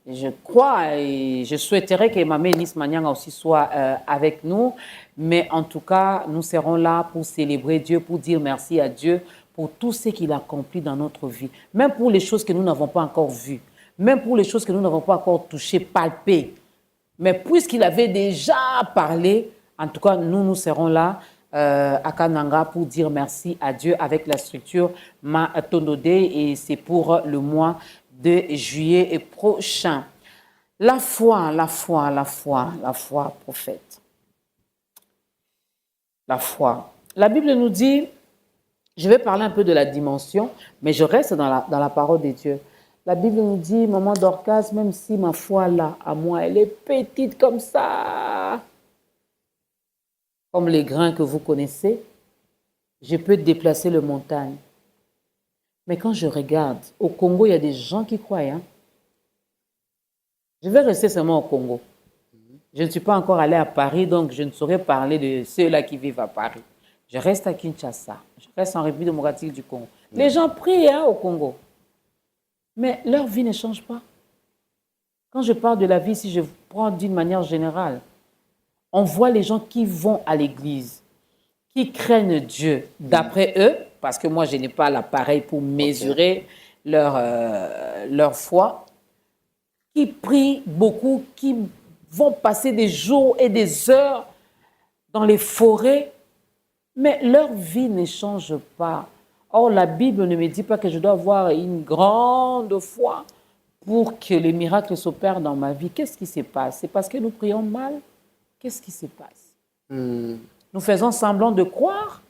Je crois et je souhaiterais que Mamé Nis Manyanga aussi soit avec nous. Mais en tout cas, nous serons là pour célébrer Dieu, pour dire merci à Dieu pour tout ce qu'il a accompli dans notre vie. Même pour les choses que nous n'avons pas encore vues. Même pour les choses que nous n'avons pas encore touchées, palpées. Mais puisqu'il avait déjà parlé, en tout cas, nous serons là à Kananga pour dire merci à Dieu avec la structure Matondo Day et c'est pour le mois de juillet prochain. La foi, la foi, la foi, la foi, prophète. La foi. La Bible nous dit, je vais parler un peu de la dimension, mais je reste dans la parole de Dieu. La Bible nous dit, maman Dorcas, même si ma foi là, à moi, elle est petite comme ça, comme les grains que vous connaissez, je peux déplacer les montagnes. Mais quand je regarde, au Congo, il y a des gens qui croient. Hein? Je vais rester seulement au Congo. Je ne suis pas encore allé à Paris, donc je ne saurais parler de ceux-là qui vivent à Paris. Je reste à Kinshasa. Je reste en République démocratique du Congo. Les gens prient hein, au Congo. Mais leur vie ne change pas. Quand je parle de la vie, si je prends d'une manière générale, on voit les gens qui vont à l'église, qui craignent Dieu d'après eux, parce que moi, je n'ai pas l'appareil pour mesurer leur foi, qui prient beaucoup, qui vont passer des jours et des heures dans les forêts, mais leur vie ne change pas. Or, la Bible ne me dit pas que je dois avoir une grande foi pour que les miracles s'opèrent dans ma vie. Qu'est-ce qui se passe? C'est parce que nous prions mal? Qu'est-ce qui se passe? Nous faisons semblant de croire?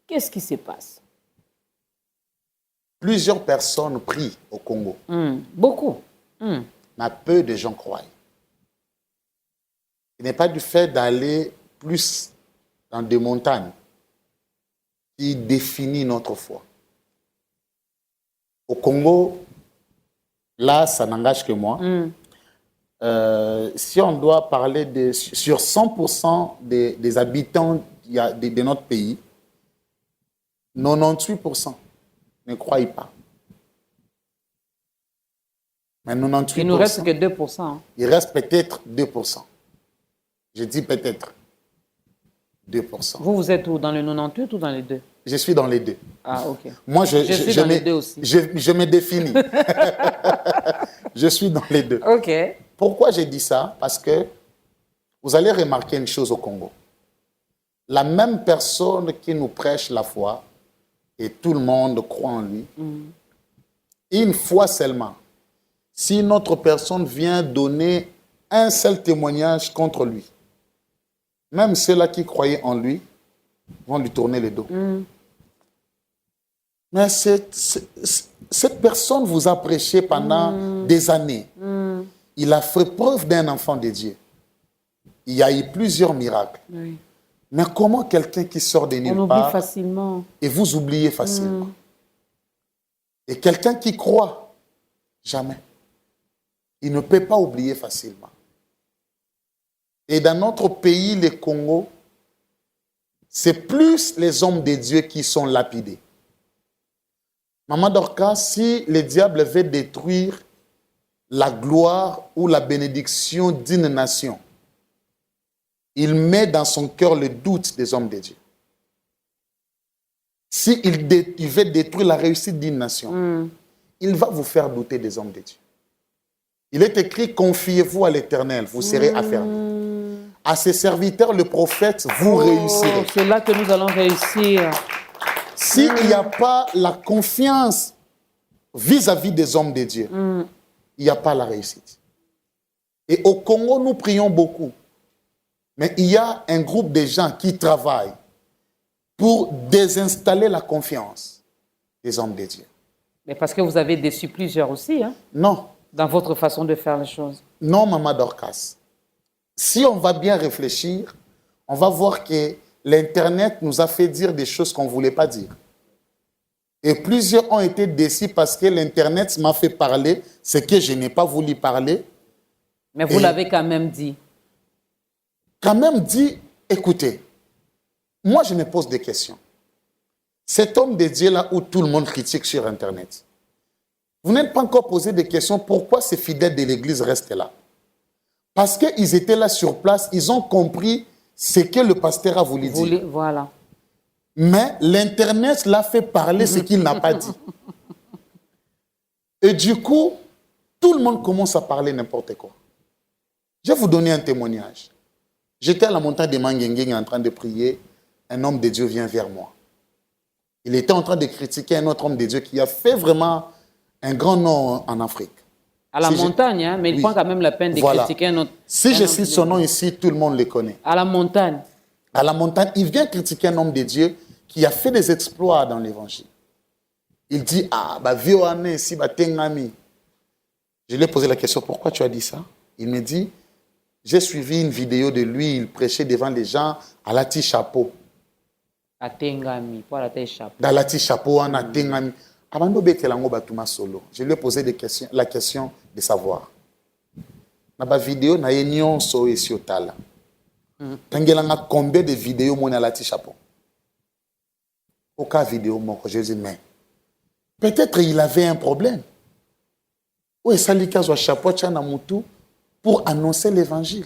Qu'est-ce qui se passe? Plusieurs personnes prient au Congo. Beaucoup. Mais peu de gens croient. Ce n'est pas du fait d'aller plus dans des montagnes qui définit notre foi. Au Congo, là, ça n'engage que moi. Si on doit parler sur 100% des habitants de notre pays, 98% ne croient pas. Mais 98%. Il nous reste que 2%. Hein. Il reste peut-être 2%. Je dis peut-être 2%. Vous êtes où? Dans le 98 ou dans les deux? Je suis dans les deux. Ah, ok. Moi, je suis dans les deux aussi. Je me définis. Je suis dans les deux. Ok. Pourquoi j'ai dit ça? Parce que vous allez remarquer une chose au Congo. La même personne qui nous prêche la foi, et tout le monde croit en lui, une fois seulement, si notre personne vient donner un seul témoignage contre lui, même ceux-là qui croyaient en lui vont lui tourner le dos. Mais cette personne vous a prêché pendant des années. Il a fait preuve d'un enfant de Dieu. Il y a eu plusieurs miracles. Oui. Mais comment quelqu'un qui sort de nulle part... On part... oublie facilement. Et vous oubliez facilement. Et quelqu'un qui croit, jamais. Il ne peut pas oublier facilement. Et dans notre pays, le Congo, c'est plus les hommes de Dieu qui sont lapidés. Maman Dorcas, si le diable veut détruire la gloire ou la bénédiction d'une nation, il met dans son cœur le doute des hommes de Dieu. S'il veut détruire la réussite d'une nation, il va vous faire douter des hommes de Dieu. Il est écrit, confiez-vous à l'Éternel, vous serez affermis. À ses serviteurs, le prophète, vous réussirez. C'est là que nous allons réussir. S'il n'y a pas la confiance vis-à-vis des hommes de Dieu, il n'y a pas la réussite. Et au Congo, nous prions beaucoup. Mais il y a un groupe de gens qui travaillent pour désinstaller la confiance des hommes de Dieu. Mais parce que vous avez déçu plusieurs aussi, hein? Non. Dans votre façon de faire les choses. Non, Maman Dorcas. Si on va bien réfléchir, on va voir que l'Internet nous a fait dire des choses qu'on ne voulait pas dire. Et plusieurs ont été déçus parce que l'Internet m'a fait parler ce que je n'ai pas voulu parler. Mais vous l'avez quand même dit. Quand même dit, écoutez, moi je me pose des questions. Cet homme de Dieu-là où tout le monde critique sur Internet, vous n'êtes pas encore posé des questions, pourquoi ces fidèles de l'Église restent là? Parce qu'ils étaient là sur place, ils ont compris ce que le pasteur a voulu dire. Voilà. Mais l'Internet l'a fait parler ce qu'il n'a pas dit. Et du coup, tout le monde commence à parler n'importe quoi. Je vais vous donner un témoignage. J'étais à la montagne de Manguengue en train de prier. Un homme de Dieu vient vers moi. Il était en train de critiquer un autre homme de Dieu qui a fait vraiment un grand nom en Afrique. À la montagne, hein, mais il prend quand même la peine de critiquer un autre. Si je cite son nom ici, tout le monde le connaît. À la montagne. À la montagne, il vient critiquer un homme de Dieu qui a fait des exploits dans l'évangile. Il dit, si tengami. Je lui ai posé la question, pourquoi tu as dit ça? Il me dit, j'ai suivi une vidéo de lui, il prêchait devant les gens à la chapeau. À tengami, pas la chapeau. Dans la chapeau, à tengami. Je lui ai posé la question de savoir. Dans la vidéo, na yenyon so et siotala. Tangelanga combien de vidéos mon à la chapeau? Aucun vidéo mon je dis mais peut-être il avait un problème. Oui, ça lui casse au chapeau tchana mutu pour annoncer l'évangile.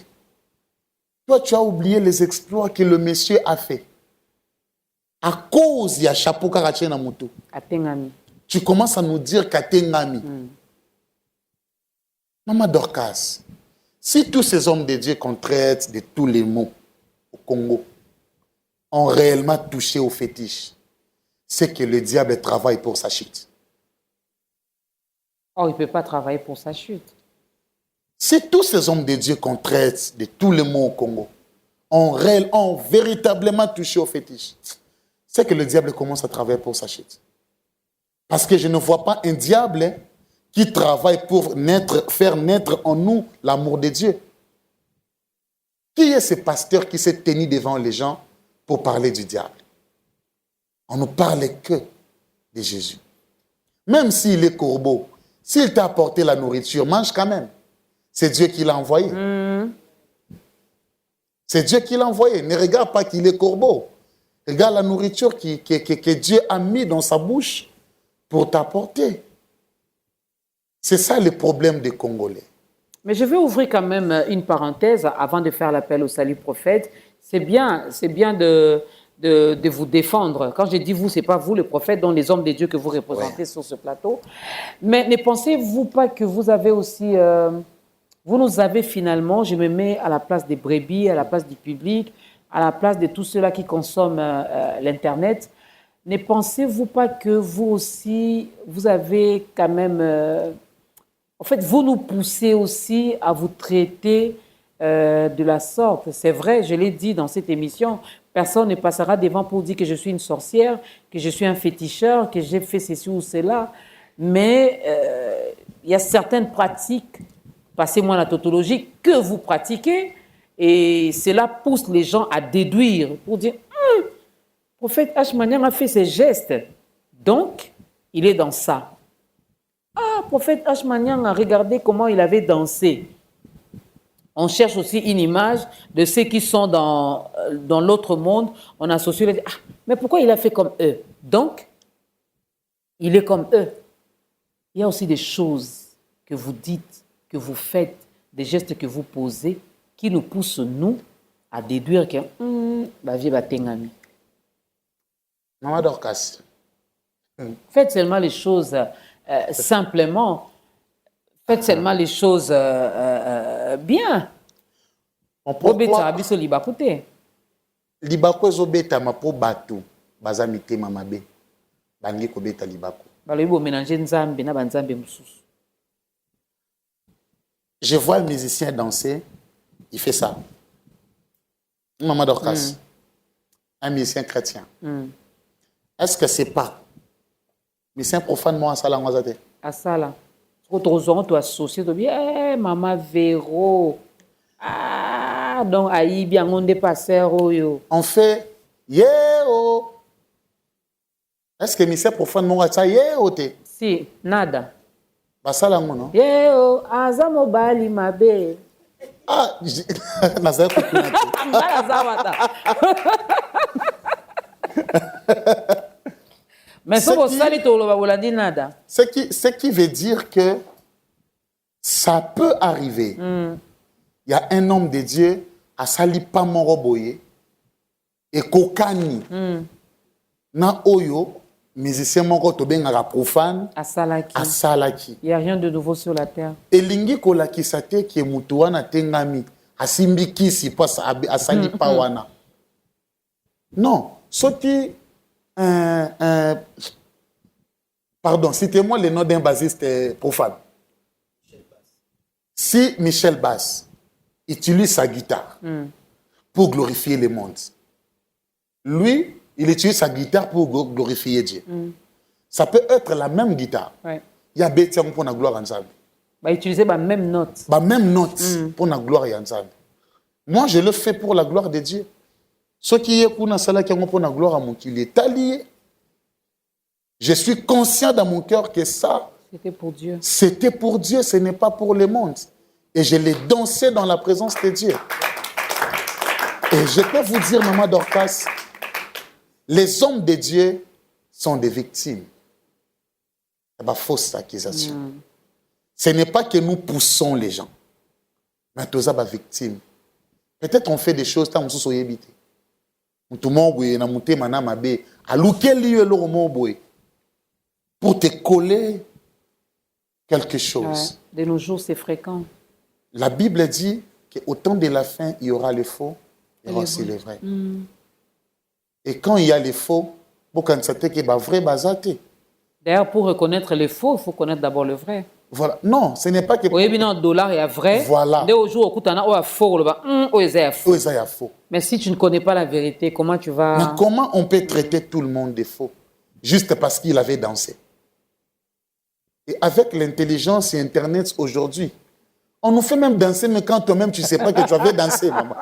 Toi, tu as oublié les exploits que le monsieur a fait. À cause il y a chapeau karachena mutu. À tengami. Tu commences à nous dire qu'à tengami. Maman Dorcas, si tous ces hommes de Dieu qu'on traite de tous les maux au Congo ont réellement touché au fétiche, c'est que le diable travaille pour sa chute. Oh, il ne peut pas travailler pour sa chute. Si tous ces hommes de Dieu qu'on traite de tous les maux au Congo ont véritablement touché au fétiche, c'est que le diable commence à travailler pour sa chute. Parce que je ne vois pas un diable qui travaille pour faire naître en nous l'amour de Dieu. Qui est ce pasteur qui s'est tenu devant les gens pour parler du diable? On ne parle que de Jésus. Même s'il est corbeau, s'il t'a apporté la nourriture, mange quand même. C'est Dieu qui l'a envoyé. C'est Dieu qui l'a envoyé. Ne regarde pas qu'il est corbeau. Regarde la nourriture que Dieu a mis dans sa bouche pour t'apporter. C'est ça le problème des Congolais. Mais je vais ouvrir quand même une parenthèse avant de faire l'appel au salut prophète. C'est bien de vous défendre. Quand je dis vous, ce n'est pas vous, le prophète, dont les hommes de Dieu que vous représentez sur ce plateau. Mais ne pensez-vous pas que vous avez aussi... vous nous avez finalement, je me mets à la place des brebis, à la place du public, à la place de tous ceux-là qui consomment l'Internet. Ne pensez-vous pas que vous aussi, vous avez quand même... en fait, vous nous poussez aussi à vous traiter de la sorte. C'est vrai, je l'ai dit dans cette émission, personne ne passera devant pour dire que je suis une sorcière, que je suis un féticheur, que j'ai fait ceci ou cela. Mais il y a certaines pratiques, passez-moi la tautologie, que vous pratiquez et cela pousse les gens à déduire pour dire prophète Ashmanian a fait ses gestes, donc il est dans ça. Ah, prophète Ashmanian a regardé comment il avait dansé. On cherche aussi une image de ceux qui sont dans l'autre monde. On associe les... Ah, mais pourquoi il a fait comme eux? Donc, il est comme eux. Il y a aussi des choses que vous dites, que vous faites, des gestes que vous posez, qui nous poussent, nous, à déduire que la vie va t'engagner. Maman Dorcas. Faites seulement les choses simplement. Faites seulement les choses bien. Pourquoi libako ezobetama po bato baza mitema mabe bangi kobeta libako. Je vois le musicien danser, il fait ça. Maman Dorcas, un musicien chrétien. Est-ce que c'est pas musicien profane moi à Sala Ngwazate? À Sala. Tu associé, tu dis, Maman Véro. Ah, donc, aïe, bien, on dépasse. On fait, yeah, oh. Est-ce que musicien profane moi à ça, yeah, oh, te? Si, nada. Basala Ngwa, non? Yeah, oh, azamo bali mabe. Ah, Nazare Koukouna. Mais ce qui veut dire que ça peut arriver. Il y a un homme de Dieu à Salipa Moroboye et Kokani na Oyo, musicien Moro Tobengara profane à Salaki. Il n'y a rien de nouveau sur la terre. Et Lingi Kolakisate qui est Mutuana Tengami à Simbikisi passe à Salipa Wana. Non, Soti. Pardon, citez-moi le nom d'un bassiste profane. Si Michel Bass utilise sa guitare pour glorifier le monde, lui, il utilise sa guitare pour glorifier Dieu. Ça peut être la même guitare. Il y a Bétiang pour la gloire en Zambie. Il utiliser la même note. La même note pour la gloire en Zambie. Moi, je le fais pour la gloire de Dieu. Ce qui est pour la gloire à mon qu'il est allié. Je suis conscient dans mon cœur que ça, c'était pour Dieu. C'était pour Dieu, ce n'est pas pour le monde. Et je l'ai dansé dans la présence de Dieu. Et je peux vous dire, Maman Dorcas, les hommes de Dieu sont des victimes. C'est une fausse accusation. Ce n'est pas que nous poussons les gens, mais tous sont des victimes. Peut-être on fait des choses tant que nous sommes habités. Pour te coller quelque chose. De nos jours, c'est fréquent. La Bible dit qu'au temps de la fin, il y aura les faux, il y aura aussi les vrais. Et quand il y a les faux, d'ailleurs, pour reconnaître les faux, il faut connaître d'abord le vrai. Voilà. Non, ce n'est pas que... Oui, mais non, dollar est vrai. Voilà. Dès au jour où tu as faux, faux. Mais si tu ne connais pas la vérité, comment tu vas... Mais comment on peut traiter tout le monde de faux juste parce qu'il avait dansé? Et avec l'intelligence et Internet aujourd'hui, on nous fait même danser, mais quand toi-même, tu ne sais pas que tu avais dansé, maman.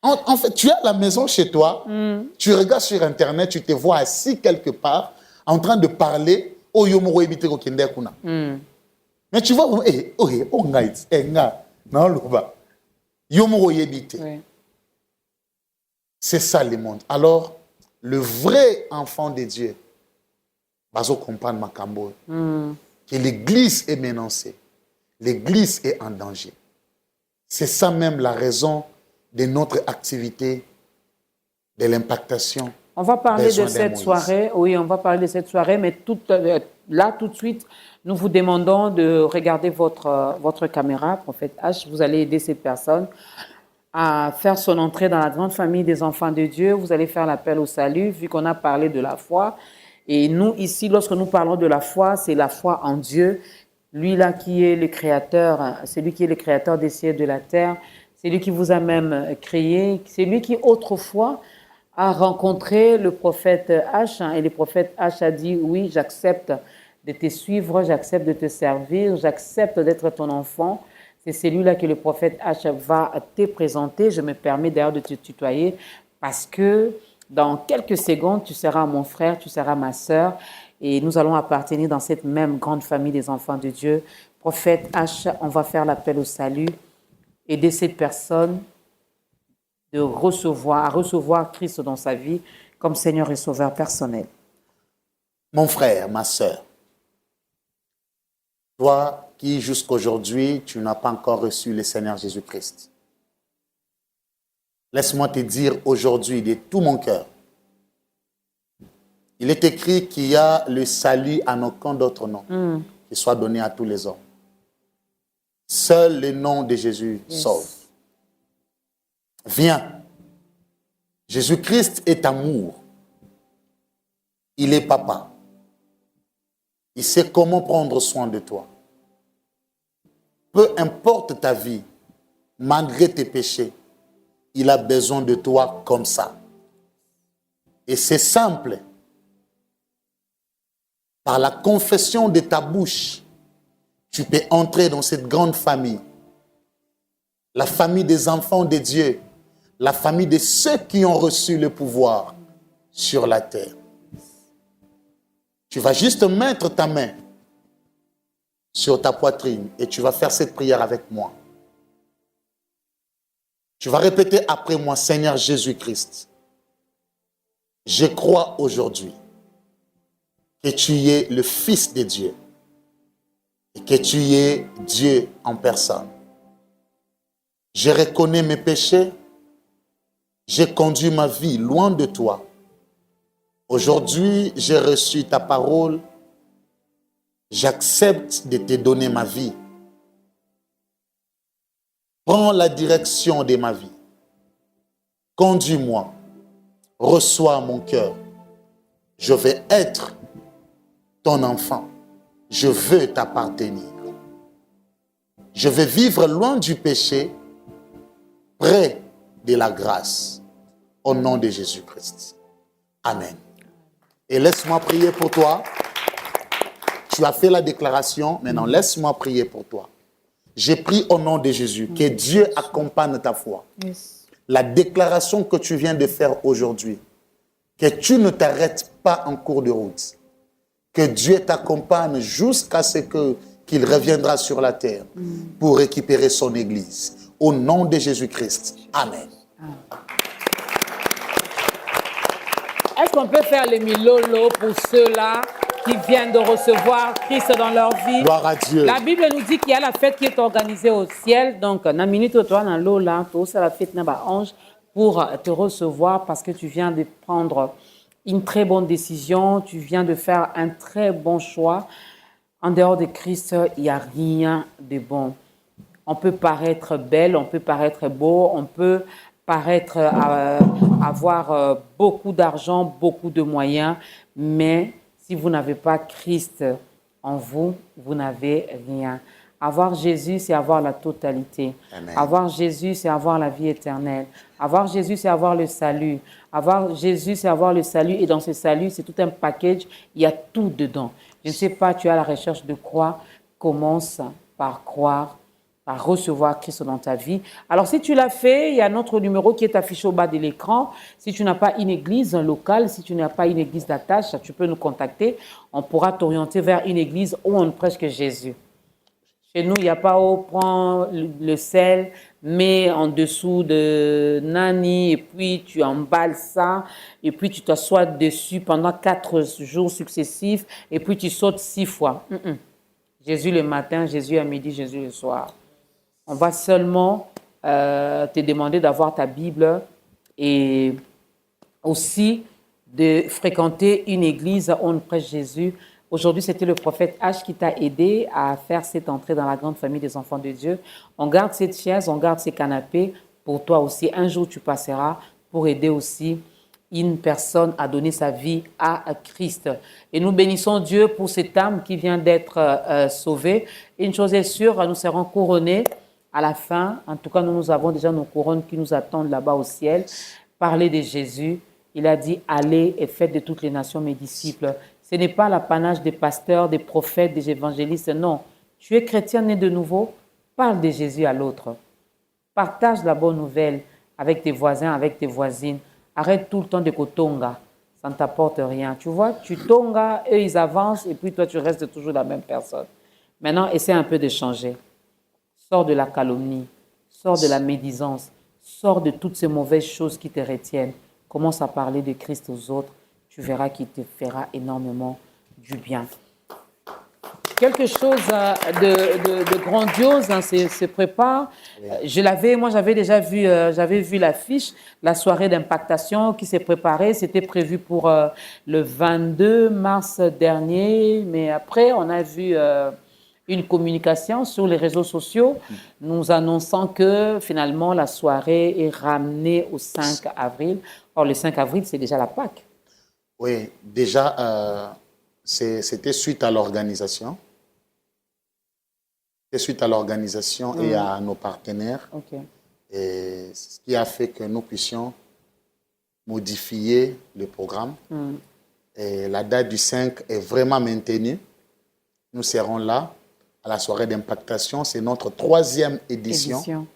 En fait, tu es à la maison chez toi, tu regardes sur Internet, tu te vois assis quelque part, en train de parler, oh yomoro ebite ko kende kuna. Mais tu vois, oh ngaït, nga, non loba. Yomoro ebite. C'est ça le monde. Alors, le vrai enfant de Dieu, bazo comprendre makambo, que l'église est menacée, l'église est en danger. C'est ça même la raison de notre activité, de l'impactation. On va parler de cette soirée, oui, on va parler de cette soirée, mais là, tout de suite, nous vous demandons de regarder votre caméra, Prophète H. Vous allez aider cette personne à faire son entrée dans la grande famille des enfants de Dieu. Vous allez faire l'appel au salut, vu qu'on a parlé de la foi. Et nous, ici, lorsque nous parlons de la foi, c'est la foi en Dieu. Lui, là, qui est le créateur, c'est lui qui est le créateur des cieux et de la terre. C'est lui qui vous a même créé. C'est lui qui, autrefois, a rencontré le prophète H. Et le prophète H a dit, oui, j'accepte de te suivre, j'accepte de te servir, j'accepte d'être ton enfant. C'est celui-là que le prophète H va te présenter. Je me permets d'ailleurs de te tutoyer parce que dans quelques secondes, tu seras mon frère, tu seras ma sœur et nous allons appartenir dans cette même grande famille des enfants de Dieu. Prophète H, on va faire l'appel au salut, aider cette personne à recevoir Christ dans sa vie comme Seigneur et Sauveur personnel. Mon frère, ma sœur, toi qui jusqu'aujourd'hui, tu n'as pas encore reçu le Seigneur Jésus-Christ, laisse-moi te dire aujourd'hui de tout mon cœur, il est écrit qu'il y a le salut en aucun d'autre nom qui soit donné à tous les hommes. Seul le nom de Jésus sauve. Viens. Jésus-Christ est amour. Il est papa. Il sait comment prendre soin de toi. Peu importe ta vie, malgré tes péchés, il a besoin de toi comme ça. Et c'est simple. Par la confession de ta bouche, tu peux entrer dans cette grande famille. La famille des enfants de Dieu. La famille de ceux qui ont reçu le pouvoir sur la terre. Tu vas juste mettre ta main sur ta poitrine et tu vas faire cette prière avec moi. Tu vas répéter après moi, Seigneur Jésus-Christ, je crois aujourd'hui que tu es le Fils de Dieu et que tu es Dieu en personne. Je reconnais mes péchés. J'ai conduit ma vie loin de toi. Aujourd'hui, j'ai reçu ta parole. J'accepte de te donner ma vie. Prends la direction de ma vie. Conduis-moi. Reçois mon cœur. Je vais être ton enfant. Je veux t'appartenir. Je vais vivre loin du péché, près de la grâce, au nom de Jésus-Christ. Amen. Et laisse-moi prier pour toi. Tu as fait la déclaration, maintenant laisse-moi prier pour toi. J'ai pris au nom de Jésus, que Dieu accompagne ta foi. La déclaration que tu viens de faire aujourd'hui, que tu ne t'arrêtes pas en cours de route, que Dieu t'accompagne jusqu'à ce qu'il reviendra sur la terre pour récupérer son Église. Au nom de Jésus-Christ. Amen. Est-ce qu'on peut faire les milolo pour ceux-là qui viennent de recevoir Christ dans leur vie? Gloire à Dieu. La Bible nous dit qu'il y a la fête qui est organisée au ciel. Donc, dans la minute où tu es dans l'eau, là, tu as la fête dans ange pour te recevoir parce que tu viens de prendre une très bonne décision. Tu viens de faire un très bon choix. En dehors de Christ, il n'y a rien de bon. On peut paraître belle, on peut paraître beau, on peut paraître avoir beaucoup d'argent, beaucoup de moyens, mais si vous n'avez pas Christ en vous, vous n'avez rien. Avoir Jésus, c'est avoir la totalité. Amen. Avoir Jésus, c'est avoir la vie éternelle. Avoir Jésus, c'est avoir le salut. Avoir Jésus, c'est avoir le salut. Et dans ce salut, c'est tout un package. Il y a tout dedans. Je ne sais pas, tu es à la recherche de quoi? Commence par croire par recevoir Christ dans ta vie. Alors, si tu l'as fait, il y a notre numéro qui est affiché au bas de l'écran. Si tu n'as pas une église locale, si tu n'as pas une église d'attache, tu peux nous contacter. On pourra t'orienter vers une église où on ne prêche que Jésus. Chez nous, il n'y a pas prends le sel, mets en dessous de nani, et puis tu emballes ça, et puis tu t'assois dessus pendant 4 jours successifs, et puis tu sautes 6 fois. Jésus le matin, Jésus à midi, Jésus le soir. On va seulement te demander d'avoir ta Bible et aussi de fréquenter une église où on prêche Jésus. Aujourd'hui, c'était le prophète H qui t'a aidé à faire cette entrée dans la grande famille des enfants de Dieu. On garde cette chaise, on garde ces canapés pour toi aussi. Un jour, tu passeras pour aider aussi une personne à donner sa vie à Christ. Et nous bénissons Dieu pour cette âme qui vient d'être sauvée. Une chose est sûre, nous serons couronnés à la fin. En tout cas, nous avons déjà nos couronnes qui nous attendent là-bas au ciel. Parler de Jésus. Il a dit, allez et faites de toutes les nations mes disciples. Ce n'est pas l'apanage des pasteurs, des prophètes, des évangélistes. Non. Tu es chrétien né de nouveau, parle de Jésus à l'autre. Partage la bonne nouvelle avec tes voisins, avec tes voisines. Arrête tout le temps de kotonga. Ça ne t'apporte rien. Tu vois, tu tongas, eux, ils avancent et puis toi, tu restes toujours la même personne. Maintenant, essaie un peu de changer. Sors de la calomnie, sors de la médisance, sors de toutes ces mauvaises choses qui te retiennent. Commence à parler de Christ aux autres. Tu verras qu'il te fera énormément du bien. Quelque chose de grandiose se prépare. Moi, j'avais déjà vu, j'avais vu l'affiche, la soirée d'impactation qui s'est préparée. C'était prévu pour le 22 mars dernier, mais après, on a vu une communication sur les réseaux sociaux nous annonçant que finalement la soirée est ramenée au 5 avril. Or, le 5 avril, c'est déjà la Pâque. Oui, déjà, c'était suite à l'organisation. C'était suite à l'organisation et à nos partenaires. Okay. Et ce qui a fait que nous puissions modifier le programme. Et la date du 5 est vraiment maintenue. Nous serons là à la soirée d'impactation. C'est notre 3e édition.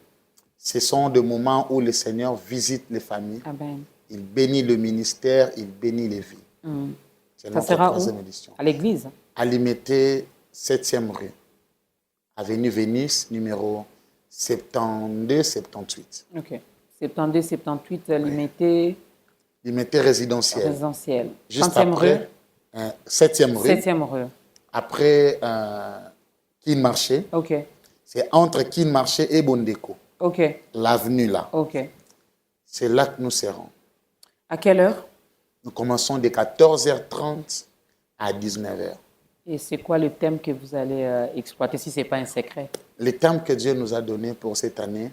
Ce sont des moments où le Seigneur visite les familles. Amen. Il bénit le ministère, il bénit les vies. C'est notre 3e édition. À l'église? À Limité, 7e rue. Avenue Vénice, numéro 72-78. Ok. 72-78, Limité. Limité résidentiel. Résidentiel. Juste après, 7e rue. 7e rue. Après Kinmarché. Ok. C'est entre Kinmarché et Bondeko. Ok. L'avenue là. Ok. C'est là que nous serons. À quelle heure? Nous commençons de 14h30 à 19h. Et c'est quoi le thème que vous allez exploiter si ce n'est pas un secret? Le thème que Dieu nous a donné pour cette année,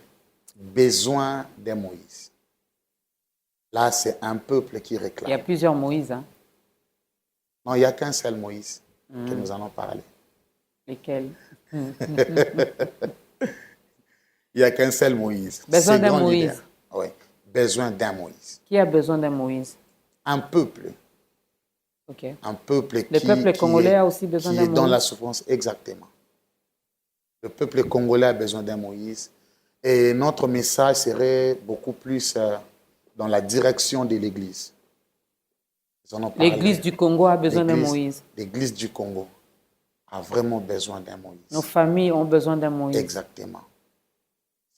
besoin d'un Moïse. Là, c'est un peuple qui réclame. Il y a plusieurs Moïse. Hein? Non, il n'y a qu'un seul Moïse que nous allons parler. Lesquels? Il n'y a qu'un seul Moïse. Besoin d'un Moïse. Oui, besoin d'un Moïse. Qui a besoin d'un Moïse? Un peuple. Okay. Un peuple le peuple congolais a aussi besoin d'un Moïse. Qui est dans la souffrance, exactement. Le peuple congolais a besoin d'un Moïse. Et notre message serait beaucoup plus dans la direction de l'Église. L'Église du Congo a besoin d'un Moïse. L'Église du Congo a vraiment besoin d'un Moïse. Nos familles ont besoin d'un Moïse. Exactement.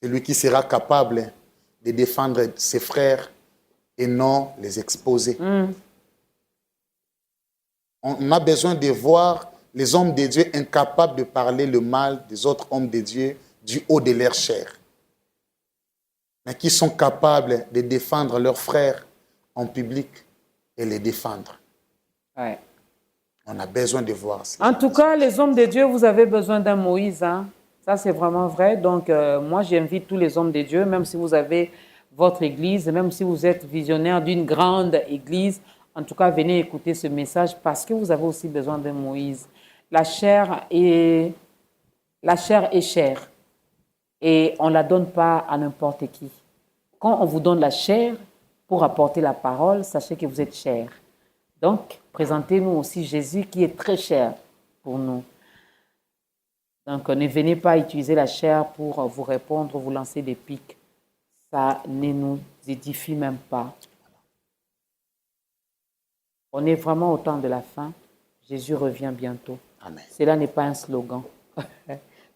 C'est lui qui sera capable de défendre ses frères et non les exposer. On a besoin de voir les hommes de Dieu incapables de parler le mal des autres hommes de Dieu du haut de leur chair, mais qui sont capables de défendre leurs frères en public et les défendre. Ouais. On a besoin de voir ça. En tout cas, les hommes de Dieu, vous avez besoin d'un Moïse. Hein? Ça, c'est vraiment vrai. Donc, moi, j'invite tous les hommes de Dieu, même si vous avez votre église, même si vous êtes visionnaire d'une grande église, en tout cas, venez écouter ce message parce que vous avez aussi besoin de Moïse. La chair est chère et on ne la donne pas à n'importe qui. Quand on vous donne la chair pour apporter la parole, sachez que vous êtes cher. Donc, présentez-nous aussi Jésus qui est très cher pour nous. Donc, ne venez pas utiliser la chair pour vous répondre, vous lancer des pics. Ça ne nous édifie même pas. On est vraiment au temps de la fin. Jésus revient bientôt. Amen. Cela n'est pas un slogan.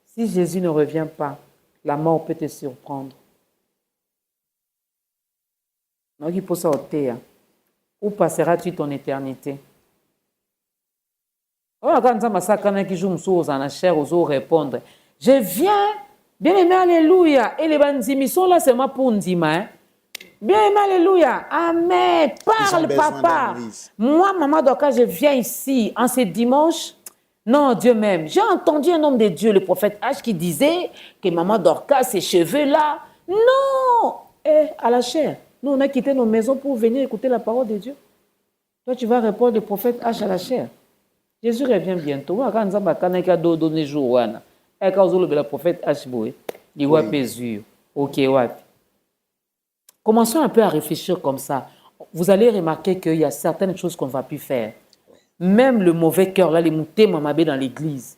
Si Jésus ne revient pas, la mort peut te surprendre. Donc, il faut sortir. Où passeras-tu ton éternité? Répondre. Je viens, bien aimé, alléluia. Et les bandits sont là seulement pour Ndima. Bien aimé, alléluia. Amen. Parle, papa. Moi, maman Dorcas, je viens ici en ce dimanche. Non, Dieu même. J'ai entendu un homme de Dieu, le prophète H, qui disait que maman Dorcas, ses cheveux là. Non. Et à la chair. Nous, on a quitté nos maisons pour venir écouter la parole de Dieu. Toi, tu vas répondre le prophète H à la chair. Jésus revient bientôt. Quand on a donné jour, quand on a le prophète H, il va péser. Ok, ouais. Commençons un peu à réfléchir comme ça. Vous allez remarquer qu'il y a certaines choses qu'on ne va plus faire. Même le mauvais cœur, là, les moutés mamabé dans l'église,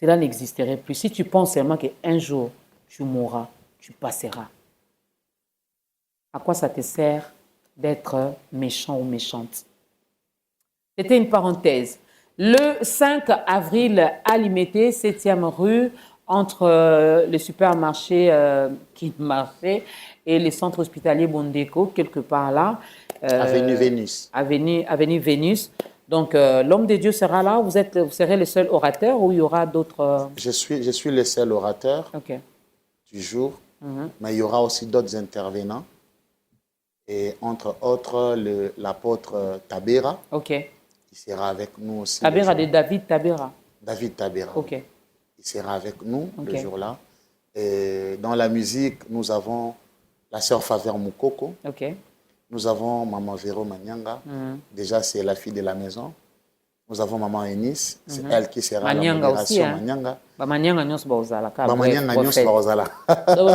cela n'existerait plus. Si tu penses seulement qu'un jour, tu mourras, tu passeras. À quoi ça te sert d'être méchant ou méchante? C'était une parenthèse. Le 5 avril à Limité, 7e rue, entre le supermarché qui marchait et le centre hospitalier Bondeko, quelque part là. Avenue Vénus. Avenue Vénus. Donc, l'homme de Dieu sera là. Vous serez le seul orateur ou il y aura d'autres... Je suis le seul orateur du jour, mais il y aura aussi d'autres intervenants. Et entre autres, l'apôtre Tabera, qui sera avec nous aussi. Tabera de David Tabera. David Tabera. Il sera avec nous le jour-là. Et dans la musique, nous avons la sœur Faveur Moukoko. Nous avons Maman Véro Manyanga. Déjà, c'est la fille de la maison. Nous avons Maman Enis. C'est elle qui sera Manyanga la modération. aussi, Manyanga. Manyanga nyos baozala. Manyanga nyos baozala.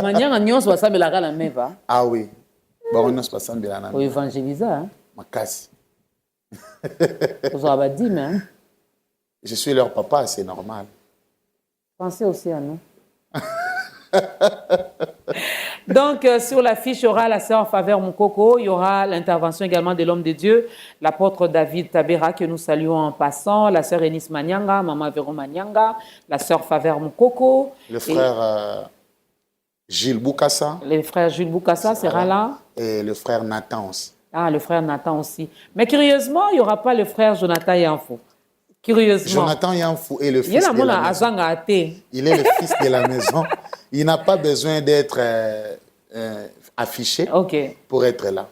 Manyanga nyos basambelaka la meva. Ah oui. Nyos basambela na meva. Pour évangéliser. Makasi. Je suis leur papa, c'est normal. Pensez aussi à nous. Donc, sur l'affiche, il y aura la sœur Faveur Moukoko, il y aura l'intervention également de l'homme de Dieu, l'apôtre David Tabera, que nous saluons en passant, la sœur Enis Manyanga, Maman Véro Manyanga, la sœur Faveur Moukoko. Le frère Gilles Boukassa. Le frère Gilles Boukassa sera là. Et le frère Nathan aussi. Ah, le frère Nathan aussi. Mais curieusement, il n'y aura pas le frère Jonathan Yanfo. Curieusement. Jonathan Yanfo est le fils de la maison. Il est le fils de la maison. Il n'a pas besoin d'être affiché pour être là.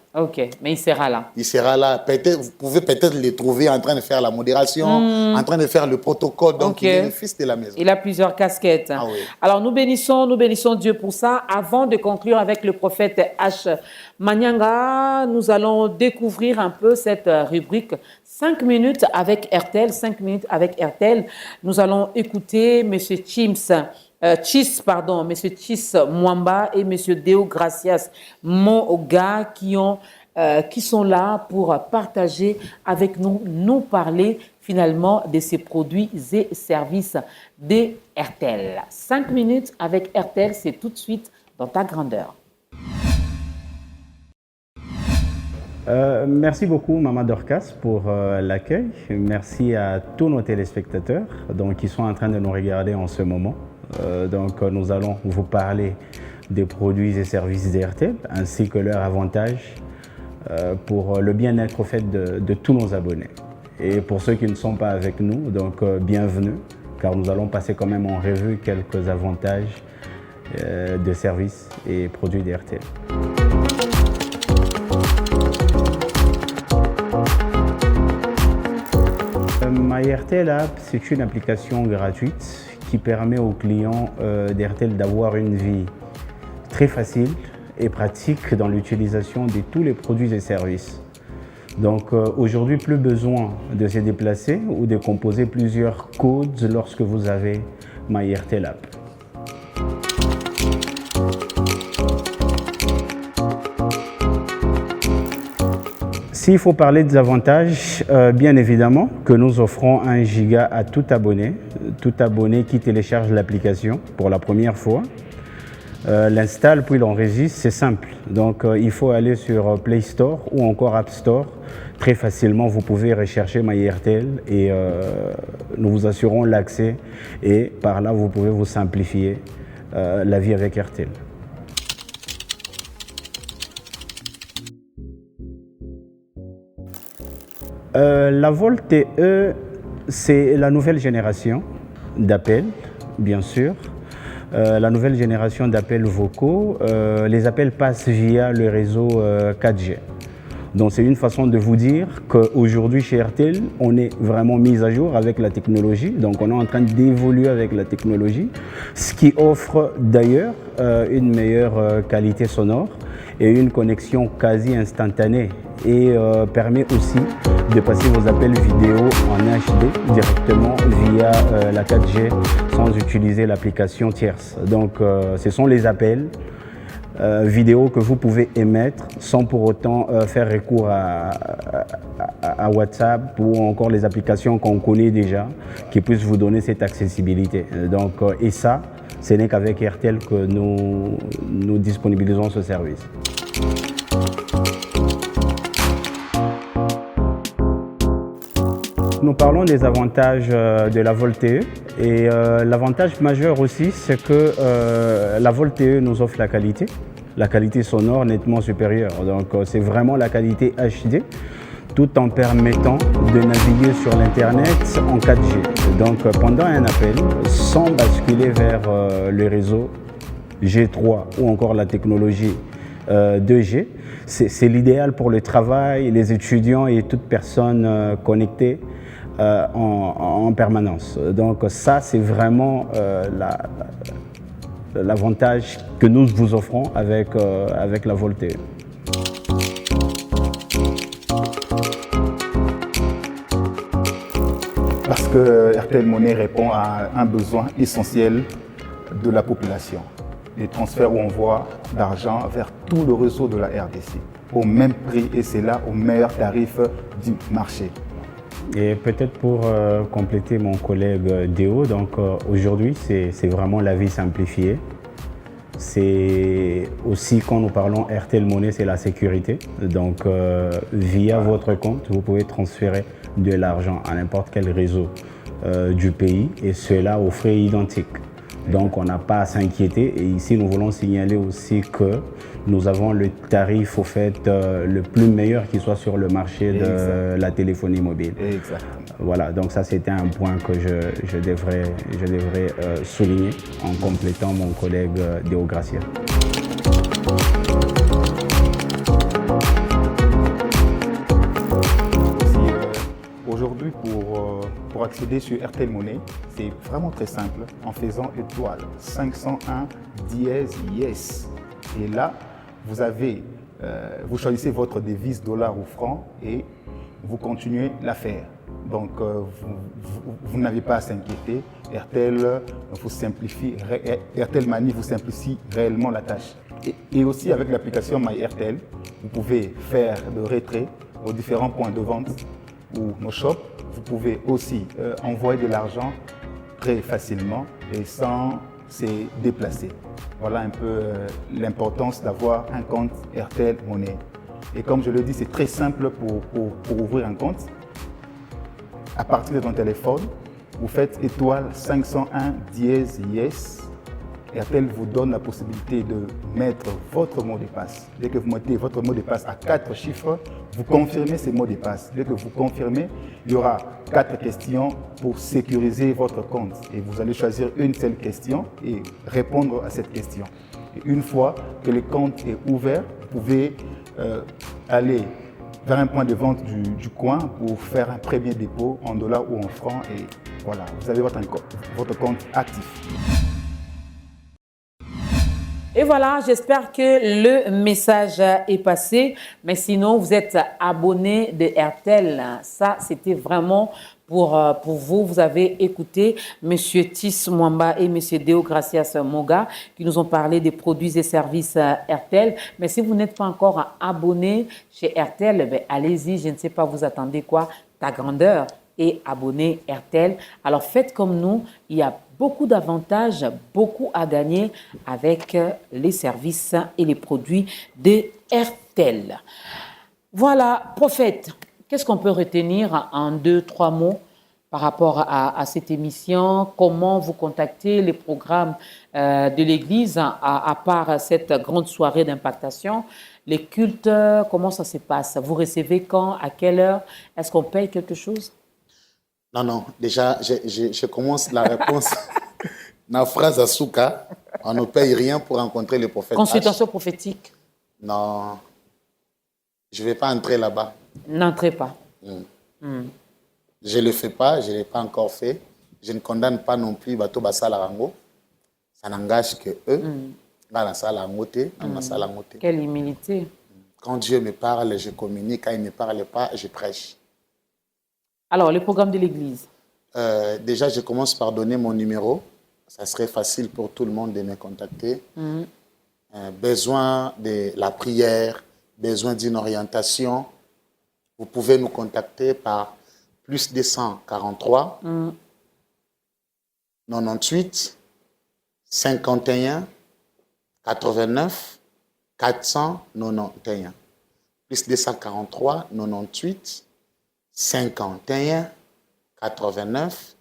Mais il sera là. Il sera là. Vous pouvez peut-être le trouver en train de faire la modération, en train de faire le protocole. Donc, il est le fils de la maison. Il a plusieurs casquettes. Ah, oui. Alors, nous bénissons Dieu pour ça. Avant de conclure avec le prophète H. Manyanga, nous allons découvrir un peu cette rubrique 5 minutes avec RTL. 5 minutes avec RTL. Nous allons écouter M. Chis Mwamba et M. Deo Gracias Moga qui sont là pour partager avec nous parler finalement de ces produits et services de RTL. 5 minutes avec RTL, c'est tout de suite dans ta grandeur. Merci beaucoup, Maman Dorcas, pour l'accueil. Merci à tous nos téléspectateurs qui sont en train de nous regarder en ce moment. Nous allons vous parler des produits et services d'RTL ainsi que leurs avantages pour le bien-être au fait de tous nos abonnés. Et pour ceux qui ne sont pas avec nous, bienvenue, car nous allons passer quand même en revue quelques avantages de services et produits d'RTL. MyRTL App, c'est une application gratuite qui permet aux clients d'RTL d'avoir une vie très facile et pratique dans l'utilisation de tous les produits et services. Donc aujourd'hui, plus besoin de se déplacer ou de composer plusieurs codes lorsque vous avez MyRTL App. S'il faut parler des avantages, bien évidemment que nous offrons 1 giga à tout abonné qui télécharge l'application pour la première fois. L'installe puis l'enregistre, c'est simple. Donc il faut aller sur Play Store ou encore App Store. Très facilement, vous pouvez rechercher MyAirtel et nous vous assurons l'accès et par là, vous pouvez vous simplifier la vie avec Airtel. La VoLTE, c'est la nouvelle génération d'appels, bien sûr. La nouvelle génération d'appels vocaux. Les appels passent via le réseau 4G. Donc c'est une façon de vous dire qu'aujourd'hui chez Airtel, on est vraiment mis à jour avec la technologie. Donc on est en train d'évoluer avec la technologie, ce qui offre d'ailleurs une meilleure qualité sonore et une connexion quasi instantanée et permet aussi de passer vos appels vidéo en HD directement via la 4G sans utiliser l'application tierce. Donc ce sont les appels vidéo que vous pouvez émettre sans pour autant faire recours à WhatsApp ou encore les applications qu'on connaît déjà qui puissent vous donner cette accessibilité. Donc, et ça, ce n'est qu'avec Airtel que nous disponibilisons ce service. Nous parlons des avantages de la VoLTE et l'avantage majeur aussi, c'est que la VoLTE nous offre la qualité sonore nettement supérieure. Donc c'est vraiment la qualité HD tout en permettant de naviguer sur l'Internet en 4G. Donc pendant un appel, sans basculer vers le réseau G3 ou encore la technologie 2G, c'est l'idéal pour le travail, les étudiants et toute personne connectée en permanence. Donc ça, c'est vraiment l'avantage que nous vous offrons avec la VoLTE. Parce que Airtel Money répond à un besoin essentiel de la population. Les transferts ou envois d'argent vers tout le réseau de la RDC au même prix et c'est là au meilleur tarif du marché. Et peut-être pour compléter mon collègue Déo, donc aujourd'hui c'est vraiment la vie simplifiée. C'est aussi quand nous parlons Airtel Money, c'est la sécurité. Donc via votre compte, vous pouvez transférer de l'argent à n'importe quel réseau du pays et cela aux frais identiques. Donc on n'a pas à s'inquiéter et ici nous voulons signaler aussi que nous avons le tarif au fait le plus meilleur qui soit sur le marché de la téléphonie mobile. Exactement. Voilà, donc ça c'était un point que je devrais souligner en complétant mon collègue Déo Gracia. Aujourd'hui, pour accéder sur Airtel Money, c'est vraiment très simple en faisant étoile 501 dièse yes. Et là, vous choisissez votre devise dollar ou franc et vous continuez l'affaire. Donc, vous n'avez pas à s'inquiéter. Airtel Money vous simplifie réellement la tâche. Et aussi avec l'application MyAirtel, vous pouvez faire le retrait aux différents points de vente ou nos shops. Vous pouvez aussi envoyer de l'argent très facilement et sans se déplacer. Voilà un peu l'importance d'avoir un compte Airtel Money. Et comme je le dis, c'est très simple pour ouvrir un compte. À partir de ton téléphone, vous faites étoile 501 dièse yes. Airtel vous donne la possibilité de mettre votre mot de passe. Dès que vous mettez votre mot de passe à 4 chiffres, vous confirmez ces mots de passe. Dès que vous confirmez, il y aura 4 questions pour sécuriser votre compte. Et vous allez choisir une seule question et répondre à cette question. Et une fois que le compte est ouvert, vous pouvez aller vers un point de vente du coin pour faire un premier dépôt en dollars ou en francs. Et voilà, vous avez votre compte actif. Et Et voilà, j'espère que le message est passé. Mais sinon, vous êtes abonné de RTL. Ça, c'était vraiment pour vous. Vous avez écouté M. Tis Mwamba et M. Deo Gracias Moga qui nous ont parlé des produits et services RTL. Mais si vous n'êtes pas encore abonné chez RTL, ben, allez-y, je ne sais pas, vous attendez quoi? Ta grandeur et abonné RTL. Alors faites comme nous, il y a beaucoup d'avantages, beaucoup à gagner avec les services et les produits de RTL. Voilà, prophète, qu'est-ce qu'on peut retenir en 2-3 mots par rapport à cette émission? Comment vous contactez les programmes de l'Église à part cette grande soirée d'impactation? Les cultes, comment ça se passe? Vous recevez quand? À quelle heure? Est-ce qu'on paye quelque chose? Non, déjà, je commence la réponse. La phrase à Souka, on ne paye rien pour rencontrer le prophète. Consultation prophétique? Non, je ne vais pas entrer là-bas. N'entrez pas. Je ne le fais pas, je ne l'ai pas encore fait. Je ne condamne pas non plus Bato Basalarango. Ça n'engage que eux. Quelle humilité. Quand Dieu me parle, je communique. Quand il ne me parle pas, je prêche. Alors, le programme de l'Église? Déjà, je commence par donner mon numéro. Ça serait facile pour tout le monde de me contacter. Besoin de la prière, besoin d'une orientation. Vous pouvez nous contacter par plus 243 98 51 89 491. Plus 243 98 51 89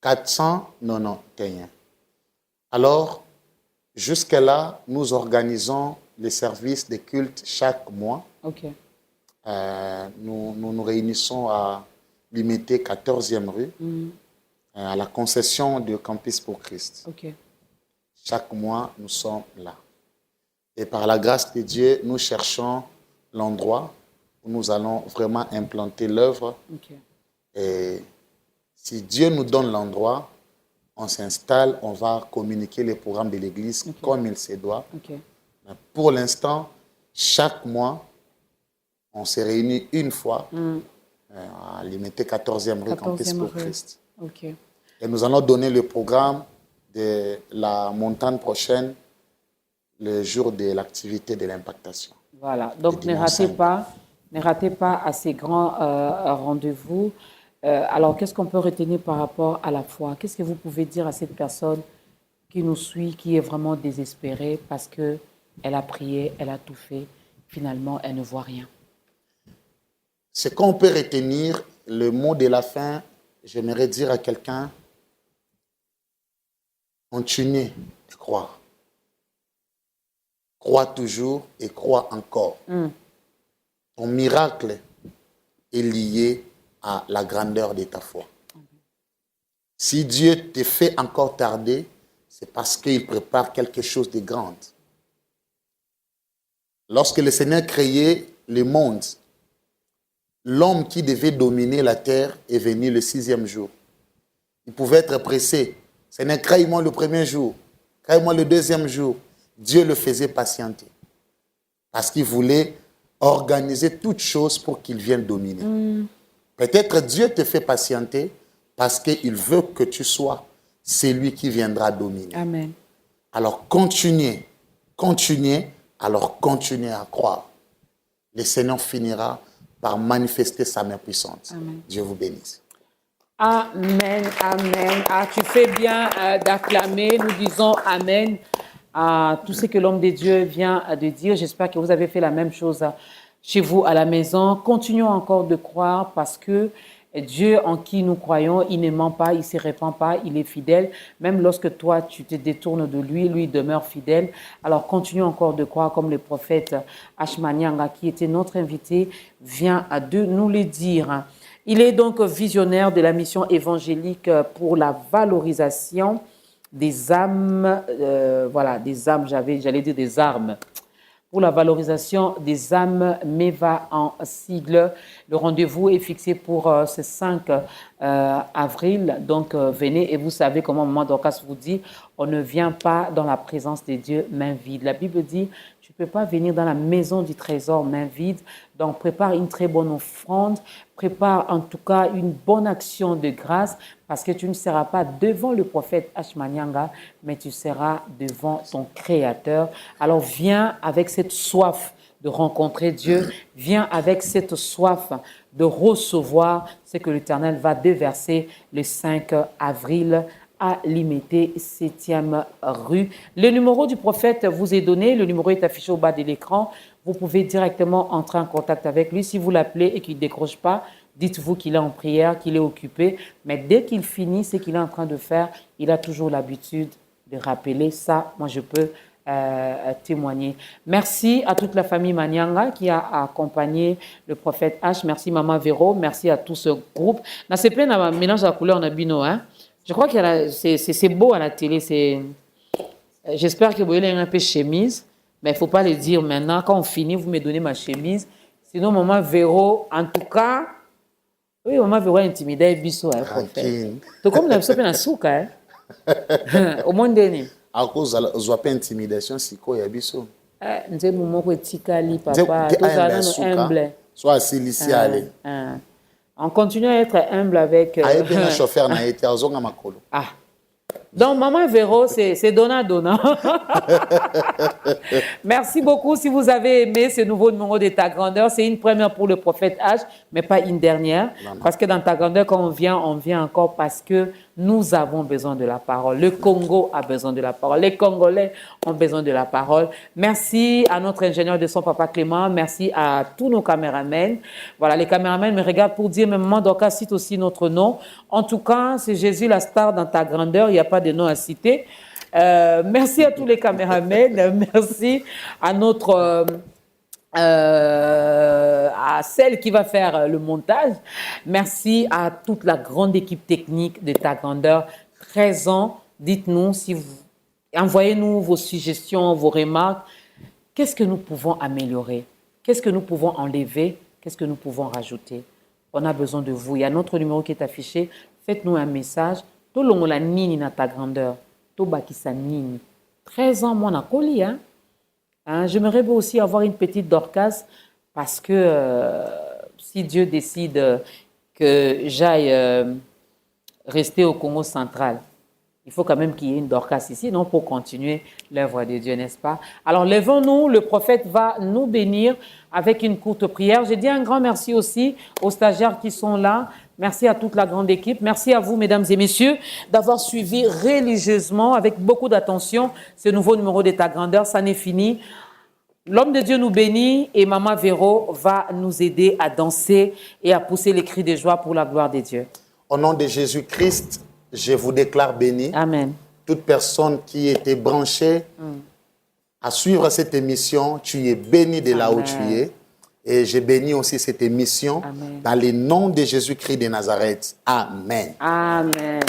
491. Alors, jusque-là, nous organisons les services de culte chaque mois. Ok. Nous nous réunissons à l'Imité 14e rue, à la concession de Campus pour Christ. Ok. Chaque mois, nous sommes là. Et par la grâce de Dieu, nous cherchons l'endroit où nous allons vraiment implanter l'œuvre. Ok. Et si Dieu nous donne l'endroit, on s'installe, on va communiquer les programmes de l'Église comme il se doit. Ok. Mais pour l'instant, chaque mois, on se réunit une fois à l'Imité 14e rue Campus pour Christ. Ok. Et nous allons donner le programme de la montagne prochaine, le jour de l'activité de l'impactation. Voilà, donc ne ratez pas à ces grands rendez-vous. Alors, qu'est-ce qu'on peut retenir par rapport à la foi? Qu'est-ce que vous pouvez dire à cette personne qui nous suit, qui est vraiment désespérée parce qu'elle a prié, elle a tout fait, finalement, elle ne voit rien? Ce qu'on peut retenir, le mot de la fin, j'aimerais dire à quelqu'un, continuez de croire. Crois toujours et crois encore. Ton miracle est lié à la grandeur de ta foi. Si Dieu te fait encore tarder, c'est parce qu'il prépare quelque chose de grand. Lorsque le Seigneur créait le monde, l'homme qui devait dominer la terre est venu le 6e jour. Il pouvait être pressé. Seigneur, crée-moi le 1er jour, crée-moi le 2e jour. Dieu le faisait patienter. Parce qu'il voulait organiser toutes choses pour qu'il vienne dominer. Peut-être Dieu te fait patienter parce qu'il veut que tu sois celui qui viendra dominer. Amen. Alors continuez, alors continuez à croire. Le Seigneur finira par manifester sa main puissante. Amen. Dieu vous bénisse. Amen, amen. Ah, tu fais bien d'acclamer. Nous disons amen à tout ce que l'homme de Dieu vient de dire. J'espère que vous avez fait la même chose chez vous à la maison. Continuons encore de croire parce que Dieu en qui nous croyons, il ne ment pas, il ne se répand pas, il est fidèle. Même lorsque toi, tu te détournes de lui, lui demeure fidèle. Alors, continuons encore de croire comme le prophète Ashmanianga, qui était notre invité, vient de nous le dire. Il est donc visionnaire de la mission évangélique pour la valorisation des âmes, voilà, des âmes, j'allais dire des armes. pour la valorisation des âmes, MEVA en sigle. Le rendez-vous est fixé pour ce 5 avril. Donc, venez et vous savez comment Maman Dorcas vous dit, on ne vient pas dans la présence de Dieu main vide. La Bible dit, tu ne peux pas venir dans la maison du trésor main vide. Donc, prépare une très bonne offrande. Prépare en tout cas une bonne action de grâce parce que tu ne seras pas devant le prophète H. Manyanga, mais tu seras devant ton Créateur. Alors, viens avec cette soif de rencontrer Dieu. Viens avec cette soif de recevoir ce que l'Éternel va déverser le 5 avril à Limité, 7e rue. Le numéro du prophète vous est donné. Le numéro est affiché au bas de l'écran. Vous pouvez directement entrer en contact avec lui. Si vous l'appelez et qu'il ne décroche pas, dites-vous qu'il est en prière, qu'il est occupé. Mais dès qu'il finit ce qu'il est en train de faire, il a toujours l'habitude de rappeler ça. Moi, je peux témoigner. Merci à toute la famille Manyanga qui a accompagné le prophète H. Merci Maman Véro. Merci à tout ce groupe. Dans ce plein mélange à couleur, on a bino, hein. Je crois que c'est beau à la télé. J'espère que vous avez un peu chemise, mais il ne faut pas le dire maintenant. Quand on finit, vous me donnez ma chemise. Sinon, Maman Véro, en tout cas, oui, Maman Véro est intimidée. Biso, c'est comme la sope na souka, au monde dernier. À cause de la intimidation, c'est quoi, il y a biso? Nous avons un tikali, papa. Tout ça, nous humble. Soit assis ici, allez. On continue à être humble avec... un chauffeur n'a été à Ah. Donc, Maman Véro, c'est donnant. Merci beaucoup. Si vous avez aimé ce nouveau numéro de Ta Grandeur, c'est une première pour le prophète H, mais pas une dernière. Parce que dans Ta Grandeur, quand on vient encore parce que nous avons besoin de la parole. Le Congo a besoin de la parole. Les Congolais ont besoin de la parole. Merci à notre ingénieur de son, Papa Clément. Merci à tous nos caméramens. Voilà, les caméramens me regardent pour dire, mais Maman Dorcas cite aussi notre nom. En tout cas, c'est Jésus la star dans Ta Grandeur. Il n'y a pas de nom à citer. Merci à tous les caméramens. Merci à notre... à celle qui va faire le montage. Merci à toute la grande équipe technique de Ta Grandeur. 13 ans, dites-nous, si vous envoyez-nous vos suggestions, vos remarques. Qu'est-ce que nous pouvons améliorer? Qu'est-ce que nous pouvons enlever? Qu'est-ce que nous pouvons rajouter? On a besoin de vous. Il y a notre numéro qui est affiché. Faites-nous un message. Tout le monde la nini na Ta Grandeur. Tout bakisa nini. 13 ans, moi, on a collé, hein? J'aimerais aussi avoir une petite Dorcas parce que si Dieu décide que j'aille rester au Congo central, il faut quand même qu'il y ait une Dorcas ici, non, pour continuer l'œuvre de Dieu, n'est-ce pas? Alors, levons-nous, le prophète va nous bénir avec une courte prière. J'ai dit un grand merci aussi aux stagiaires qui sont là. Merci à toute la grande équipe. Merci à vous, mesdames et messieurs, d'avoir suivi religieusement, avec beaucoup d'attention, ce nouveau numéro de Ta Grandeur. Ça n'est fini. L'homme de Dieu nous bénit et Maman Véro va nous aider à danser et à pousser les cris de joie pour la gloire de Dieu. Au nom de Jésus-Christ, je vous déclare béni. Amen. Toute personne qui était branchée à suivre cette émission, tu es béni de là où tu es. Et je bénis aussi cette émission. Amen. Dans le nom de Jésus-Christ de Nazareth. Amen. Amen.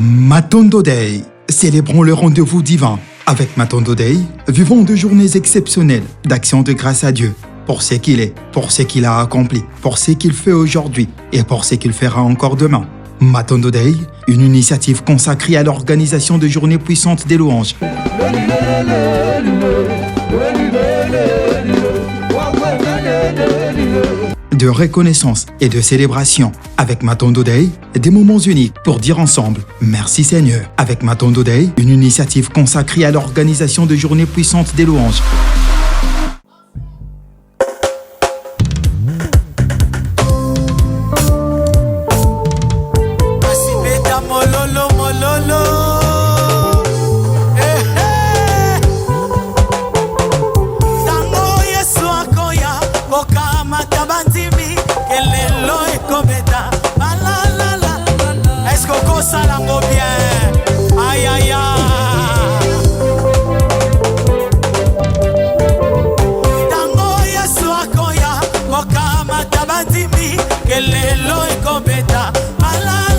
Matondo Day, célébrons le rendez-vous divin. Avec Matondo Day, vivons 2 journées exceptionnelles d'action de grâce à Dieu pour ce qu'il est, pour ce qu'il a accompli, pour ce qu'il fait aujourd'hui et pour ce qu'il fera encore demain. Matondo Day, une initiative consacrée à l'organisation de journées puissantes des louanges. De reconnaissance et de célébration. Avec Matondo Day, des moments uniques pour dire ensemble merci Seigneur. Avec Matondo Day, une initiative consacrée à l'organisation de journées puissantes des louanges. Salango bien, aïe aïe aïe. kelelo ekobeta ala